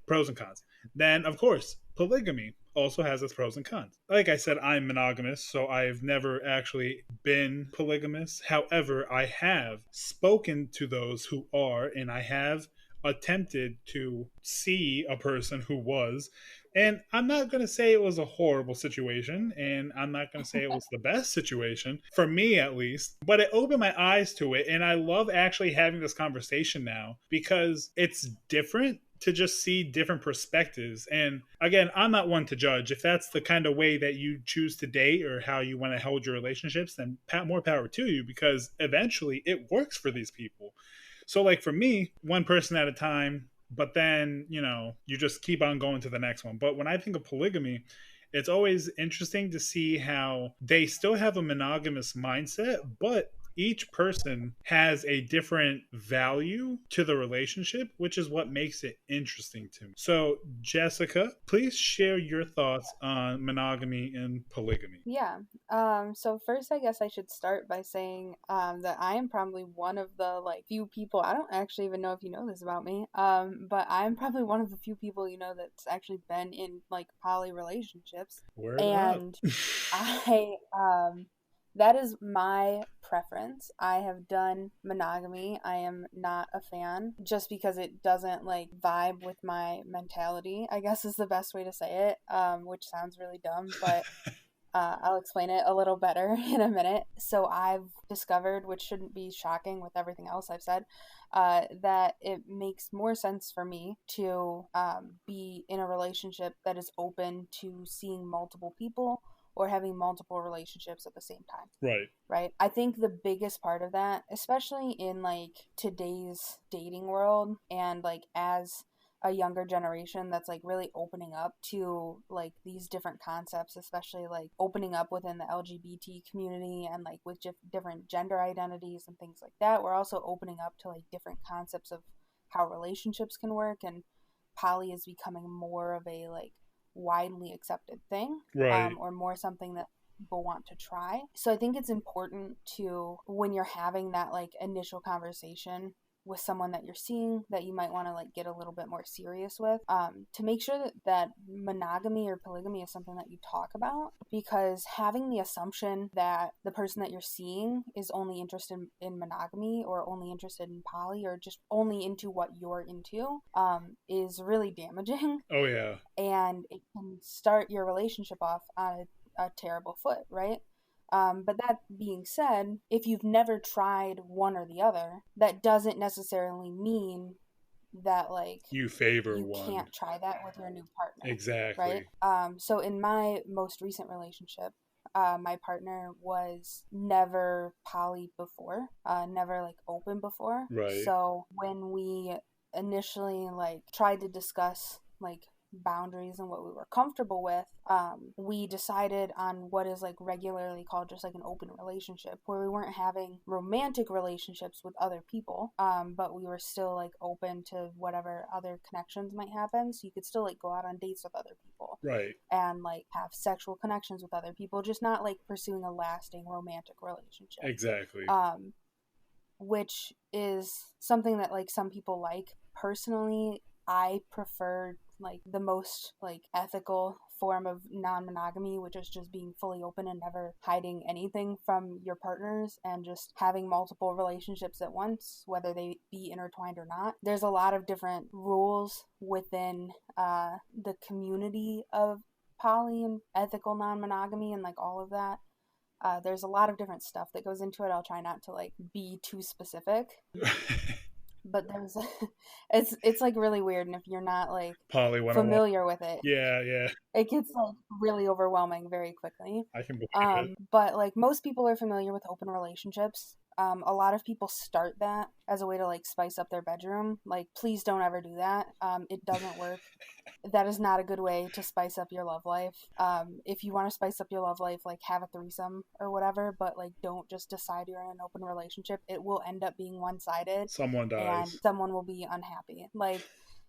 pros and cons. Then of course polygamy also has its pros and cons. Like I said, I'm monogamous, so I've never actually been polygamous. However, I have spoken to those who are, and I have attempted to see a person who was. And I'm not going to say it was a horrible situation, and I'm not going to say it was the best situation, for me at least, but it opened my eyes to it. And I love actually having this conversation now because it's different to just see different perspectives. And again, I'm not one to judge. If that's the kind of way that you choose to date or how you want to hold your relationships, then more power to you, because eventually it works for these people. So, like for me, one person at a time, but then, you just keep on going to the next one. But when I think of polygamy, it's always interesting to see how they still have a monogamous mindset, but each person has a different value to the relationship, which is what makes it interesting to me. So, Jessica, please share your thoughts on monogamy and polygamy. Yeah. So first, I guess I should start by saying that I am probably one of the like few people. I don't actually even know if you know this about me. But I'm probably one of the few people that's actually been in like poly relationships, Word up. and I that is my preference. I have done monogamy. I am not a fan just because it doesn't like vibe with my mentality, I guess is the best way to say it, which sounds really dumb, but I'll explain it a little better in a minute. So I've discovered, which shouldn't be shocking with everything else I've said, that it makes more sense for me to be in a relationship that is open to seeing multiple people or having multiple relationships at the same time. Right. Right? I think the biggest part of that, especially in like today's dating world and like as a younger generation that's like really opening up to like these different concepts, especially like opening up within the LGBT community and like with different gender identities and things like that. We're also opening up to like different concepts of how relationships can work, and poly is becoming more of a like widely accepted thing, Right. or more something that people want to try. So I think it's important to, when you're having that like initial conversation with someone that you're seeing that you might want to like get a little bit more serious with, to make sure that monogamy or polygamy is something that you talk about, because having the assumption that the person that you're seeing is only interested in monogamy or only interested in poly or just only into what you're into, is really damaging. Oh, yeah. And it can start your relationship off on a terrible foot, right? But that being said, if you've never tried one or the other, that doesn't necessarily mean that like You favor you one. can't try that with your new partner, right? Exactly. So in my most recent relationship, my partner was never poly before, never like open before. Right. So when we initially like tried to discuss like boundaries and what we were comfortable with, we decided on what is like regularly called just like an open relationship, where we weren't having romantic relationships with other people, but we were still like open to whatever other connections might happen. So you could still like go out on dates with other people, Right. and like have sexual connections with other people, just not like pursuing a lasting romantic relationship. Exactly. Which is something that like some people like. Personally, I prefer like the most like ethical form of non-monogamy, which is just being fully open and never hiding anything from your partners and just having multiple relationships at once, whether they be intertwined or not. There's a lot of different rules within the community of poly and ethical non-monogamy and like all of that. There's a lot of different stuff that goes into it. I'll try not to like be too specific, but there's it's like really weird, and if you're not like Poly 101. familiar with it, Yeah. it gets like really overwhelming very quickly. I can believe it. But like most people are familiar with open relationships. A lot of people start that as a way to like spice up their bedroom. Like, please don't ever do that. It doesn't work. That is not a good way to spice up your love life. If you want to spice up your love life, like have a threesome or whatever, but like don't just decide you're in an open relationship. It will end up being one-sided. Someone dies. And someone will be unhappy. Like,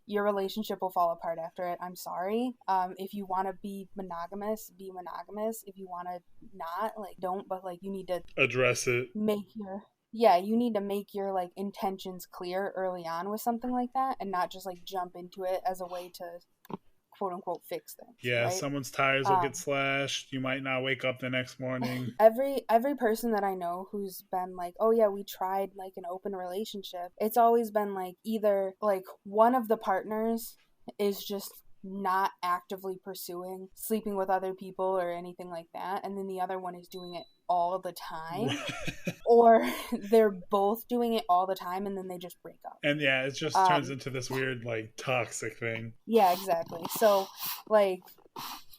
your relationship will fall apart after it. I'm sorry. If you want to be monogamous, be monogamous. If you want to not, like, don't, but like you need to address it. You need to make your like intentions clear early on with something like that, and not just like jump into it as a way to quote unquote fix things. Yeah, right? someone's tires will get slashed. You might not wake up the next morning. Every person that I know who's been like, oh yeah, we tried like an open relationship, it's always been like either like one of the partners is just not actively pursuing sleeping with other people or anything like that, and then the other one is doing it all the time. Or they're both doing it all the time and then they just break up. And yeah, it just turns into this weird like toxic thing. Yeah, exactly. So like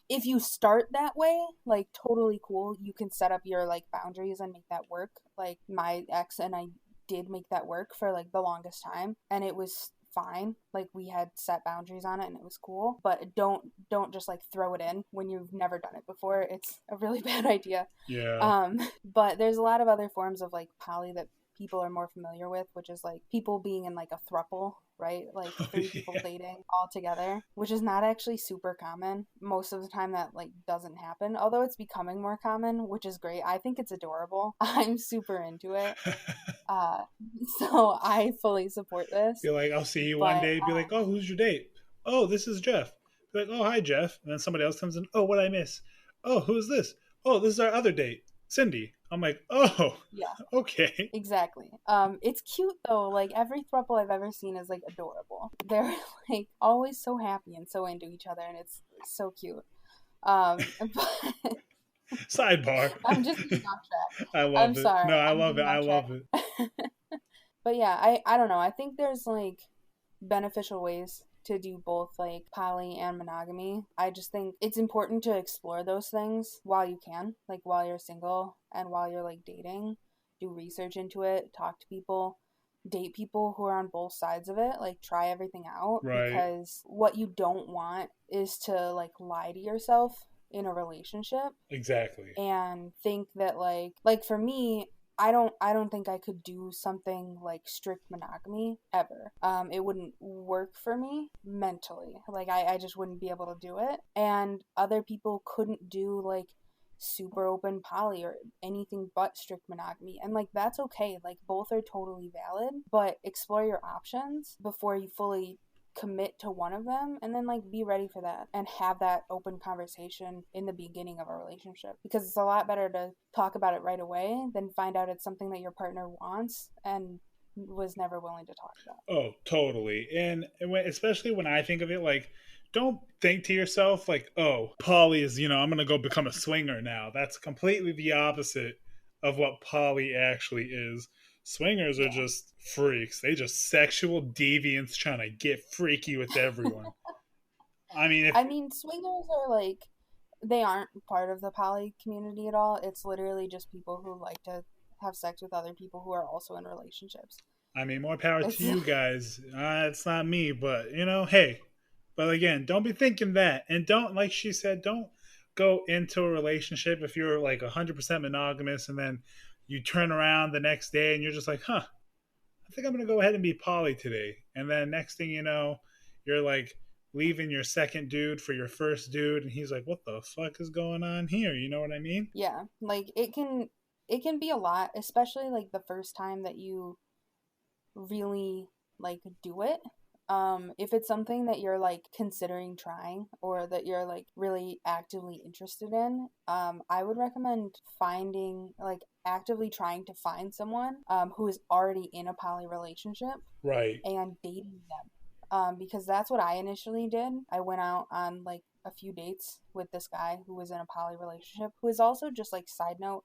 if you start that way, like totally cool. You can set up your like boundaries and make that work. Like my ex and I did make that work for like the longest time, and it was fine. Like we had set boundaries on it and it was cool. But don't just like throw it in when you've never done it before. It's a really bad idea. Yeah. But there's a lot of other forms of like poly that people are more familiar with, which is like people being in like a throuple, right? Like three people Yeah. dating all together, which is not actually super common. Most of the time that like doesn't happen, although it's becoming more common, which is great. I think it's adorable. I'm super into it. Uh, so I fully support this. Be like, I'll see you one But day. Be like, oh, who's your date? Oh, this is Jeff. Be like, oh, hi, Jeff. And then somebody else comes in. Oh, what I miss? Oh, who's this? Oh, this is our other date, Cindy. I'm like, oh, yeah, okay. exactly. It's cute though. Like every throuple I've ever seen is like adorable. They're like always so happy and so into each other, and it's so cute. But Sidebar. I'm just getting off track. I I'm love it. No, sorry. I I'm love it. getting I off track. love it. But yeah, I don't know. I think there's like beneficial ways to do both like poly and monogamy. I just think it's important to explore those things while you can, like while you're single and while you're like dating. Do research into it, talk to people, date people who are on both sides of it, like try everything out Right. because what you don't want is to like lie to yourself in a relationship Exactly. and think that like for me, I don't think I could do something like strict monogamy ever. It wouldn't work for me mentally. Like I just wouldn't be able to do it. And other people couldn't do like super open poly or anything but strict monogamy. And like that's okay. Like both are totally valid, but explore your options before you fully commit to one of them and then like be ready for that and have that open conversation in the beginning of a relationship because it's a lot better to talk about it right away than find out it's something that your partner wants and was never willing to talk about. Oh, totally. And when, especially when I think of it, like, don't think to yourself, like, oh, poly is, I'm going to go become a swinger now. That's completely the opposite of what poly actually is. Swingers are Yeah. just freaks. They just sexual deviants trying to get freaky with everyone. I mean, if I mean, swingers are like they aren't part of the poly community at all. It's literally just people who like to have sex with other people who are also in relationships. I mean, more power to It's you guys. It's not me, but hey. But again, don't be thinking that, and don't, like she said, don't go into a relationship if you're like 100% monogamous, and then you turn around the next day and you're just like, huh, I think I'm gonna go ahead and be poly today, and then next thing you know, you're like leaving your second dude for your first dude, and he's like, what the fuck is going on here? You know what I mean? yeah, like it can be a lot, especially like the first time that you really like do it. If it's something that you're like considering trying or that you're like really actively interested in, I would recommend finding like actively trying to find someone who is already in a poly relationship Right. and dating them. Because that's what I initially did. I went out on like a few dates with this guy who was in a poly relationship, who is also just like side note,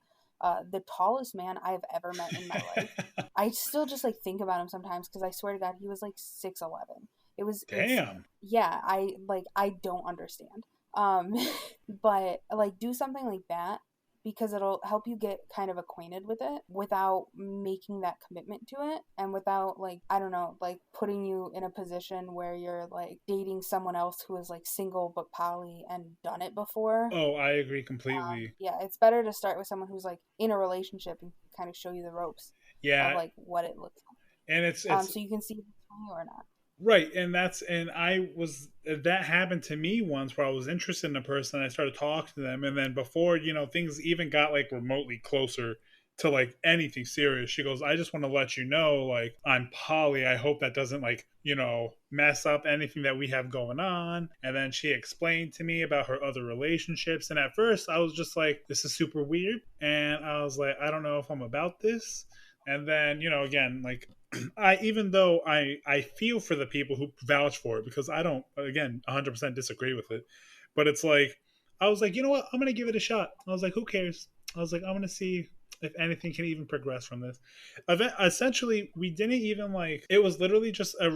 the tallest man I've ever met in my life. I still just like think about him sometimes because I swear to God, he was like 6'11". It was insane. Damn. Yeah, I don't understand. Um, but like do something like that because it'll help you get kind of acquainted with it without making that commitment to it and without like I don't know like putting you in a position where you're like dating someone else who is like single but poly and done it before. Oh, I agree completely. Yeah, it's better to start with someone who's like in a relationship and kind of show you the ropes of Yeah, like what it looks and like. it's So you can see if it's for you or not. right, and I was that happened to me once where I was interested in a person and I started talking to them, and then before things even got like remotely closer to like anything serious, she goes, I just want to let you know, like, I'm poly. I hope that doesn't like mess up anything that we have going on. And then she explained to me about her other relationships, and at first I was just like, this is super weird, and I was like, I don't know if I'm about this. And then again, like, I even though I feel for the people who vouch for it, because I don't, again, 100% disagree with it, but it's like I was like, you know what, I'm gonna give it a shot. I was like, who cares? I was like, I'm gonna see if anything can even progress from this. Essentially, we didn't even like. It was literally just a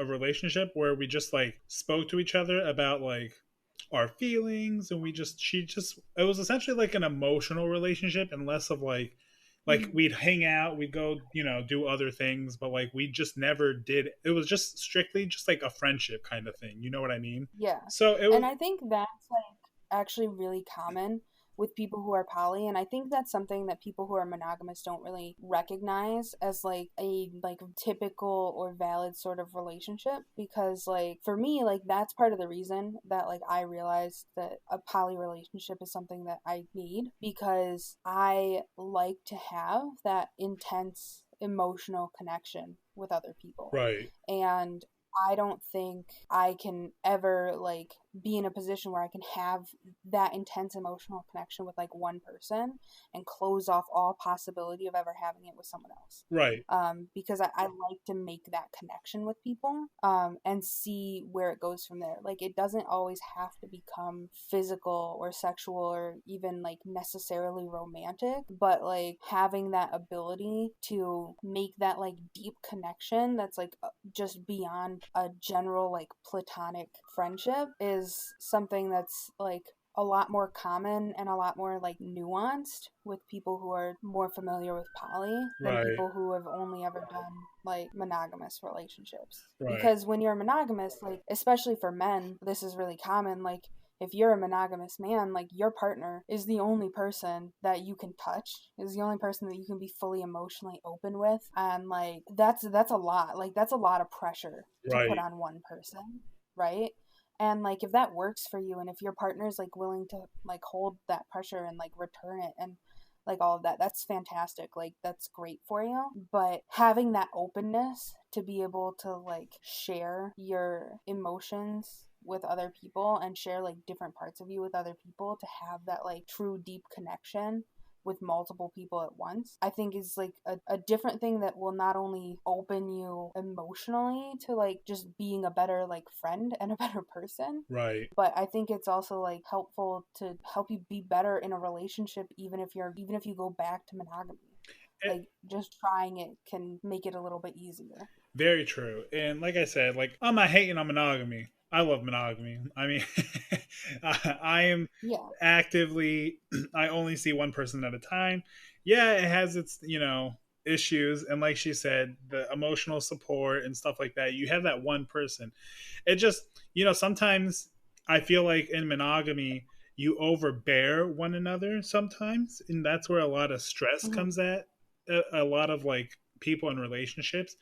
relationship where we just like spoke to each other about like our feelings, and we just she just it was essentially like an emotional relationship and less of like like Mhm. we'd hang out, we'd go, do other things, but like we just never did. It was just strictly just like a friendship kind of thing. You know what I mean? Yeah. So it And was I think that's like actually really common with people who are poly, and I think that's something that people who are monogamous don't really recognize as like a like typical or valid sort of relationship, because like for me, like that's part of the reason that like I realized that a poly relationship is something that I need, because I like to have that intense emotional connection with other people. right, And I don't think I can ever like be in a position where I can have that intense emotional connection with like one person and close off all possibility of ever having it with someone else. right, Because I like to make that connection with people, and see where it goes from there. Like, it doesn't always have to become physical or sexual or even like necessarily romantic, but like having that ability to make that like deep connection that's like just beyond a general like platonic friendship is something that's like a lot more common and a lot more like nuanced with people who are more familiar with poly than right, people who have only ever done like monogamous relationships. right, Because when you're monogamous, like especially for men, this is really common. Like if you're a monogamous man, like your partner is the only person that you can touch, is the only person that you can be fully emotionally open with, and like that's a lot. Like that's a lot of pressure to put right, on one person, right? And like if that works for you and if your partner's like willing to like hold that pressure and like return it and like all of that, that's fantastic. Like that's great for you. But having that openness to be able to like share your emotions with other people and share like different parts of you with other people, to have that like true deep connection with multiple people at once, I think is like a different thing that will not only open you emotionally to like just being a better like friend and a better person, right. but I think it's also like helpful to help you be better in a relationship, even if you go back to monogamy. Eh, Like just trying it can make it a little bit easier. Very true. And like I said, like I'm not hating on monogamy. I love monogamy. I mean, I am Yeah. actively, I only see one person at a time. Yeah, it has its, issues. And like she said, the emotional support and stuff like that, you have that one person. It just, sometimes I feel like in monogamy, you overbear one another sometimes. And that's where a lot of stress Hmm. comes at a lot of like people in relationships.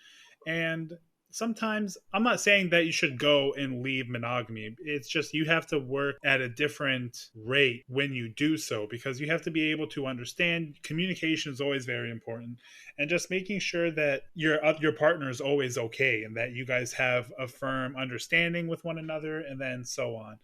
And sometimes I'm not saying that you should go and leave monogamy. It's just you have to work at a different rate when you do so, because you have to be able to understand communication is always very important, and just making sure that your partner is always okay and that you guys have a firm understanding with one another, and then so on.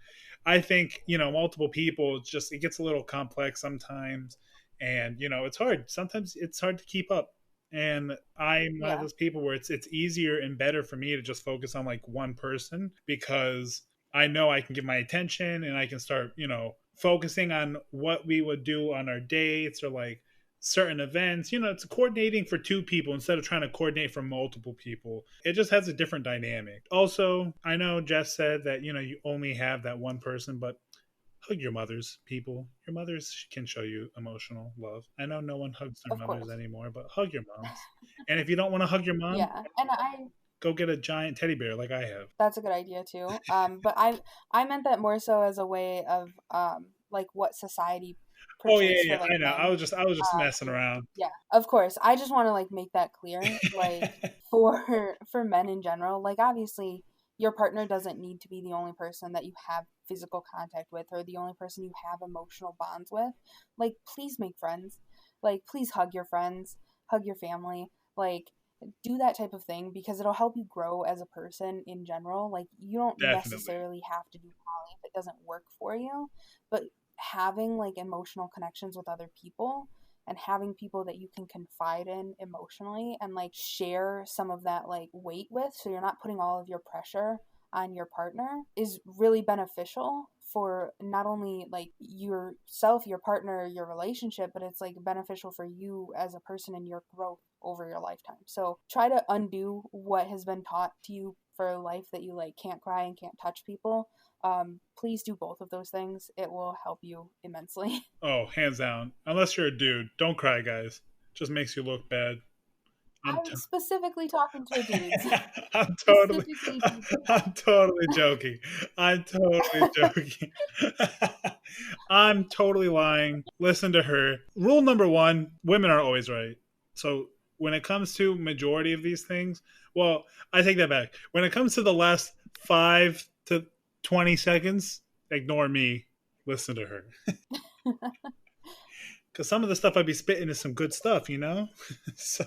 I think, multiple people, it gets a little complex sometimes, and it's hard. Sometimes it's hard to keep up, and I'm one of Yeah. those people where it's easier and better for me to just focus on like one person, because I know I can give my attention and I can start, focusing on what we would do on our dates or like certain events. It's coordinating for two people instead of trying to coordinate for multiple people. It just has a different dynamic. Also, I know Jess said that, you only have that one person, but hug your mothers, people. Your mothers can show you emotional love. I know no one hugs their Of mothers course. anymore, but hug your moms. And if you don't want to hug your mom, Yeah. And I go get a giant teddy bear like I have. That's a good idea too. But I meant that more so as a way of like what society Oh yeah, portrays yeah, for like I know. I men. was just I was just messing And around. yeah, of course. I just want to like make that clear. Like for for men in general, like obviously your partner doesn't need to be the only person that you have physical contact with or the only person you have emotional bonds with. Like please make friends. Like please hug your friends, hug your family. Like do that type of thing because it'll help you grow as a person in general. Like you don't Definitely. necessarily have to do poly if it doesn't work for you, but having like emotional connections with other people and having people that you can confide in emotionally and like share some of that like weight with, so you're not putting all of your pressure on your partner, is really beneficial for not only like yourself, your partner, your relationship, but it's like beneficial for you as a person and your growth over your lifetime. So try to undo what has been taught to you for life, that you like can't cry and can't touch people. Please do both of those things. It will help you immensely. Oh, hands down. Unless you're a dude, don't cry, guys. Just makes you look bad. I'm I'm specifically talking to dudes. I'm totally, Specifically people. I'm totally joking. I'm totally joking. I'm totally lying. Listen to her. Rule number one: women are always right. So when it comes to majority of these things, well, I take that back. When it comes to the last 5 to 20 seconds, ignore me. Listen to her. Because some of the stuff I'd be spitting is some good stuff, you know. So,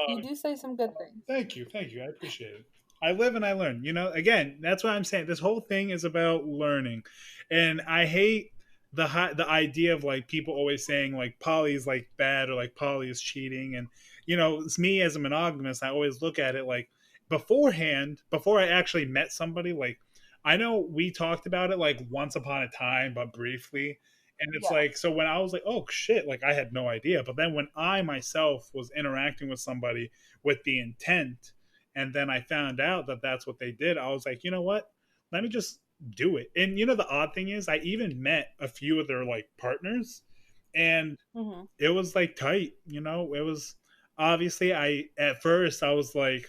You uh, do say some good things. thank you, thank you. I appreciate it. I live and I learn. You know, again, that's what I'm saying. This whole thing is about learning, and I hate the idea of like people always saying like poly is like bad or like poly is cheating. And you know, it's me as a monogamous. I always look at it like beforehand, before I actually met somebody. Like I know we talked about it like once upon a time, but briefly. And it's Yeah. like, so when I was like, oh shit, like I had no idea. But then when I myself was interacting with somebody with the intent, and then I found out that that's what they did, I was like, you know what, let me just do it. And you know, the odd thing is I even met a few of their like partners, and Hmm. it was like tight. You know, it was obviously, I at first I was like,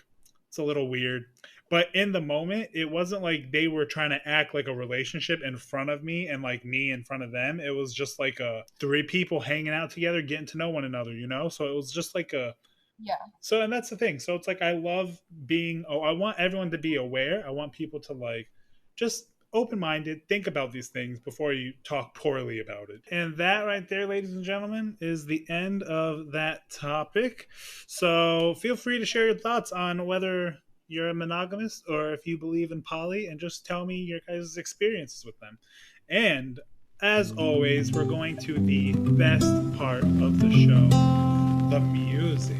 it's a little weird, but in the moment it wasn't like they were trying to act like a relationship in front of me and like me in front of them. It was just like a three people hanging out together, getting to know one another, you know. So it was just like a, Yeah. so, and that's the thing. So it's like I love being. Oh, I want everyone to be aware. I want people to like just open minded, think about these things before you talk poorly about it. And that right there, ladies and gentlemen, is the end of that topic. So feel free to share your thoughts on whether you're a monogamous or if you believe in poly, and just tell me your guys' experiences with them. And as always, we're going to the best part of the show, the music.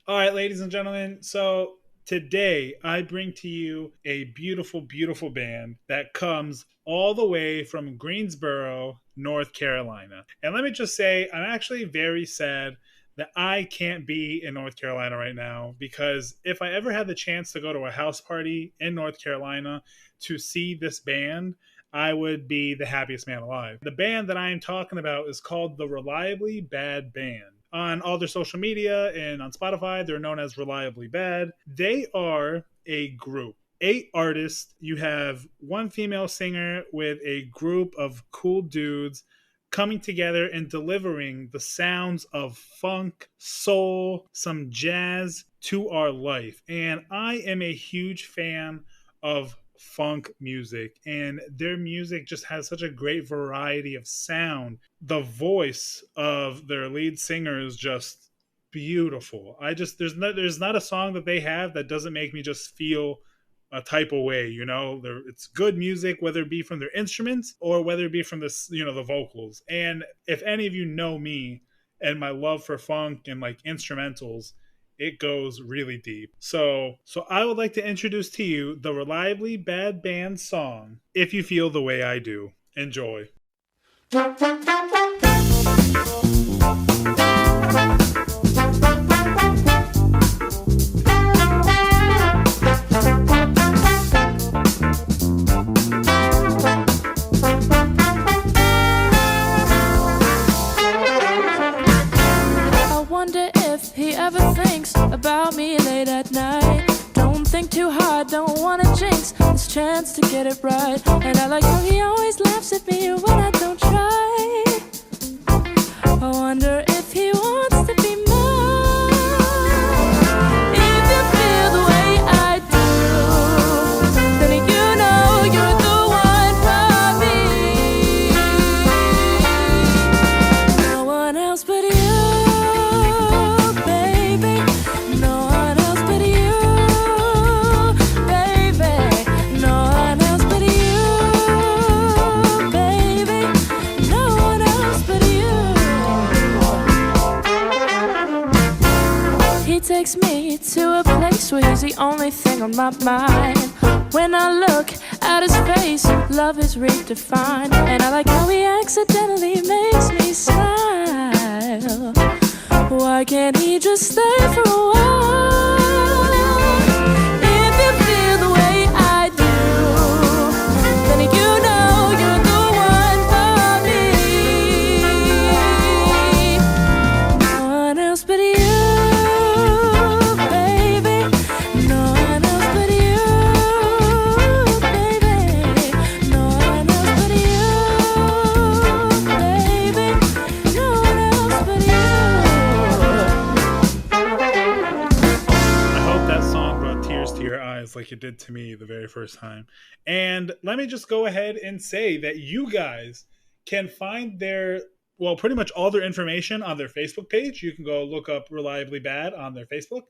All right, ladies and gentlemen. So today I bring to you a beautiful, beautiful band that comes all the way from Greensboro, North Carolina. And let me just say, I'm actually very sad that I can't be in North Carolina right now, because if I ever had the chance to go to a house party in North Carolina to see this band, I would be the happiest man alive. The band that I am talking about is called the Reliably Bad Band. On all their social media and on Spotify, they're known as Reliably Bad. They are a group. 8 artists. You have one female singer with a group of cool dudes coming together and delivering the sounds of funk, soul, some jazz to our life. And I am a huge fan of funk music, and their music just has such a great variety of sound. The voice of their lead singer is just beautiful. I just, there's not a song that they have that doesn't make me just feel a type of way, you know. It's good music, whether it be from their instruments or whether it be from this, you know, the vocals. And if any of you know me and my love for funk and like instrumentals, it goes really deep. So I would like to introduce to you the Reliably Bad Band song, If You Feel the Way I Do. Enjoy. I wonder if he ever thinks about me late at night. Don't think too hard, don't wanna jinx this chance to get it right. And I like how he always laughs at me when I don't try. I wonder if he wants to be mine. If you feel the way I do, then only thing on my mind. When I look at his face, love is redefined. And I like how he accidentally makes me smile. Why can't he just stay for a while? If you feel the way I do, then you know you're the one for me. No one else but you. Like it did to me the very first time. And let me just go ahead and say that you guys can find their, well, pretty much all their information on their Facebook page. You can go look up Reliably Bad on their Facebook.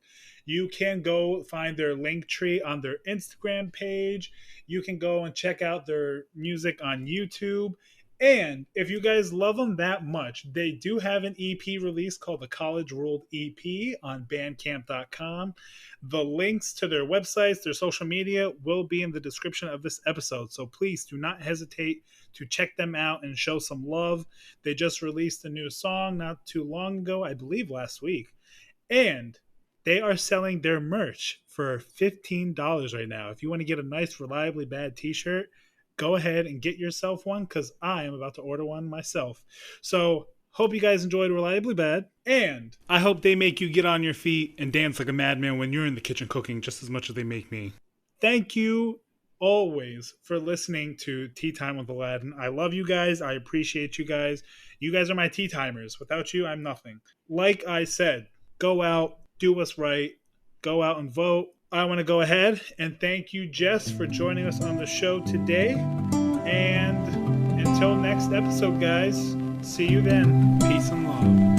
You can go find their link tree on their Instagram page. You can go and check out their music on YouTube. And if you guys love them that much, they do have an EP release called the College Ruled EP on bandcamp.com. The links to their websites, their social media will be in the description of this episode. So please do not hesitate to check them out and show some love. They just released a new song not too long ago, I believe last week. And they are selling their merch for $15 right now. If you want to get a nice Reliably Bad t-shirt, go ahead and get yourself one, because I am about to order one myself. So hope you guys enjoyed Reliably Bad, and I hope they make you get on your feet and dance like a madman when you're in the kitchen cooking just as much as they make me. Thank you always for listening to Tea Time with Aladdin. I love you guys. I appreciate you guys. You guys are my TeaTimers. Without you, I'm nothing. Like I said, go out, do what's right, go out and vote. I want to go ahead and thank you, Jess, for joining us on the show today. And until next episode, guys, see you then. Peace and love.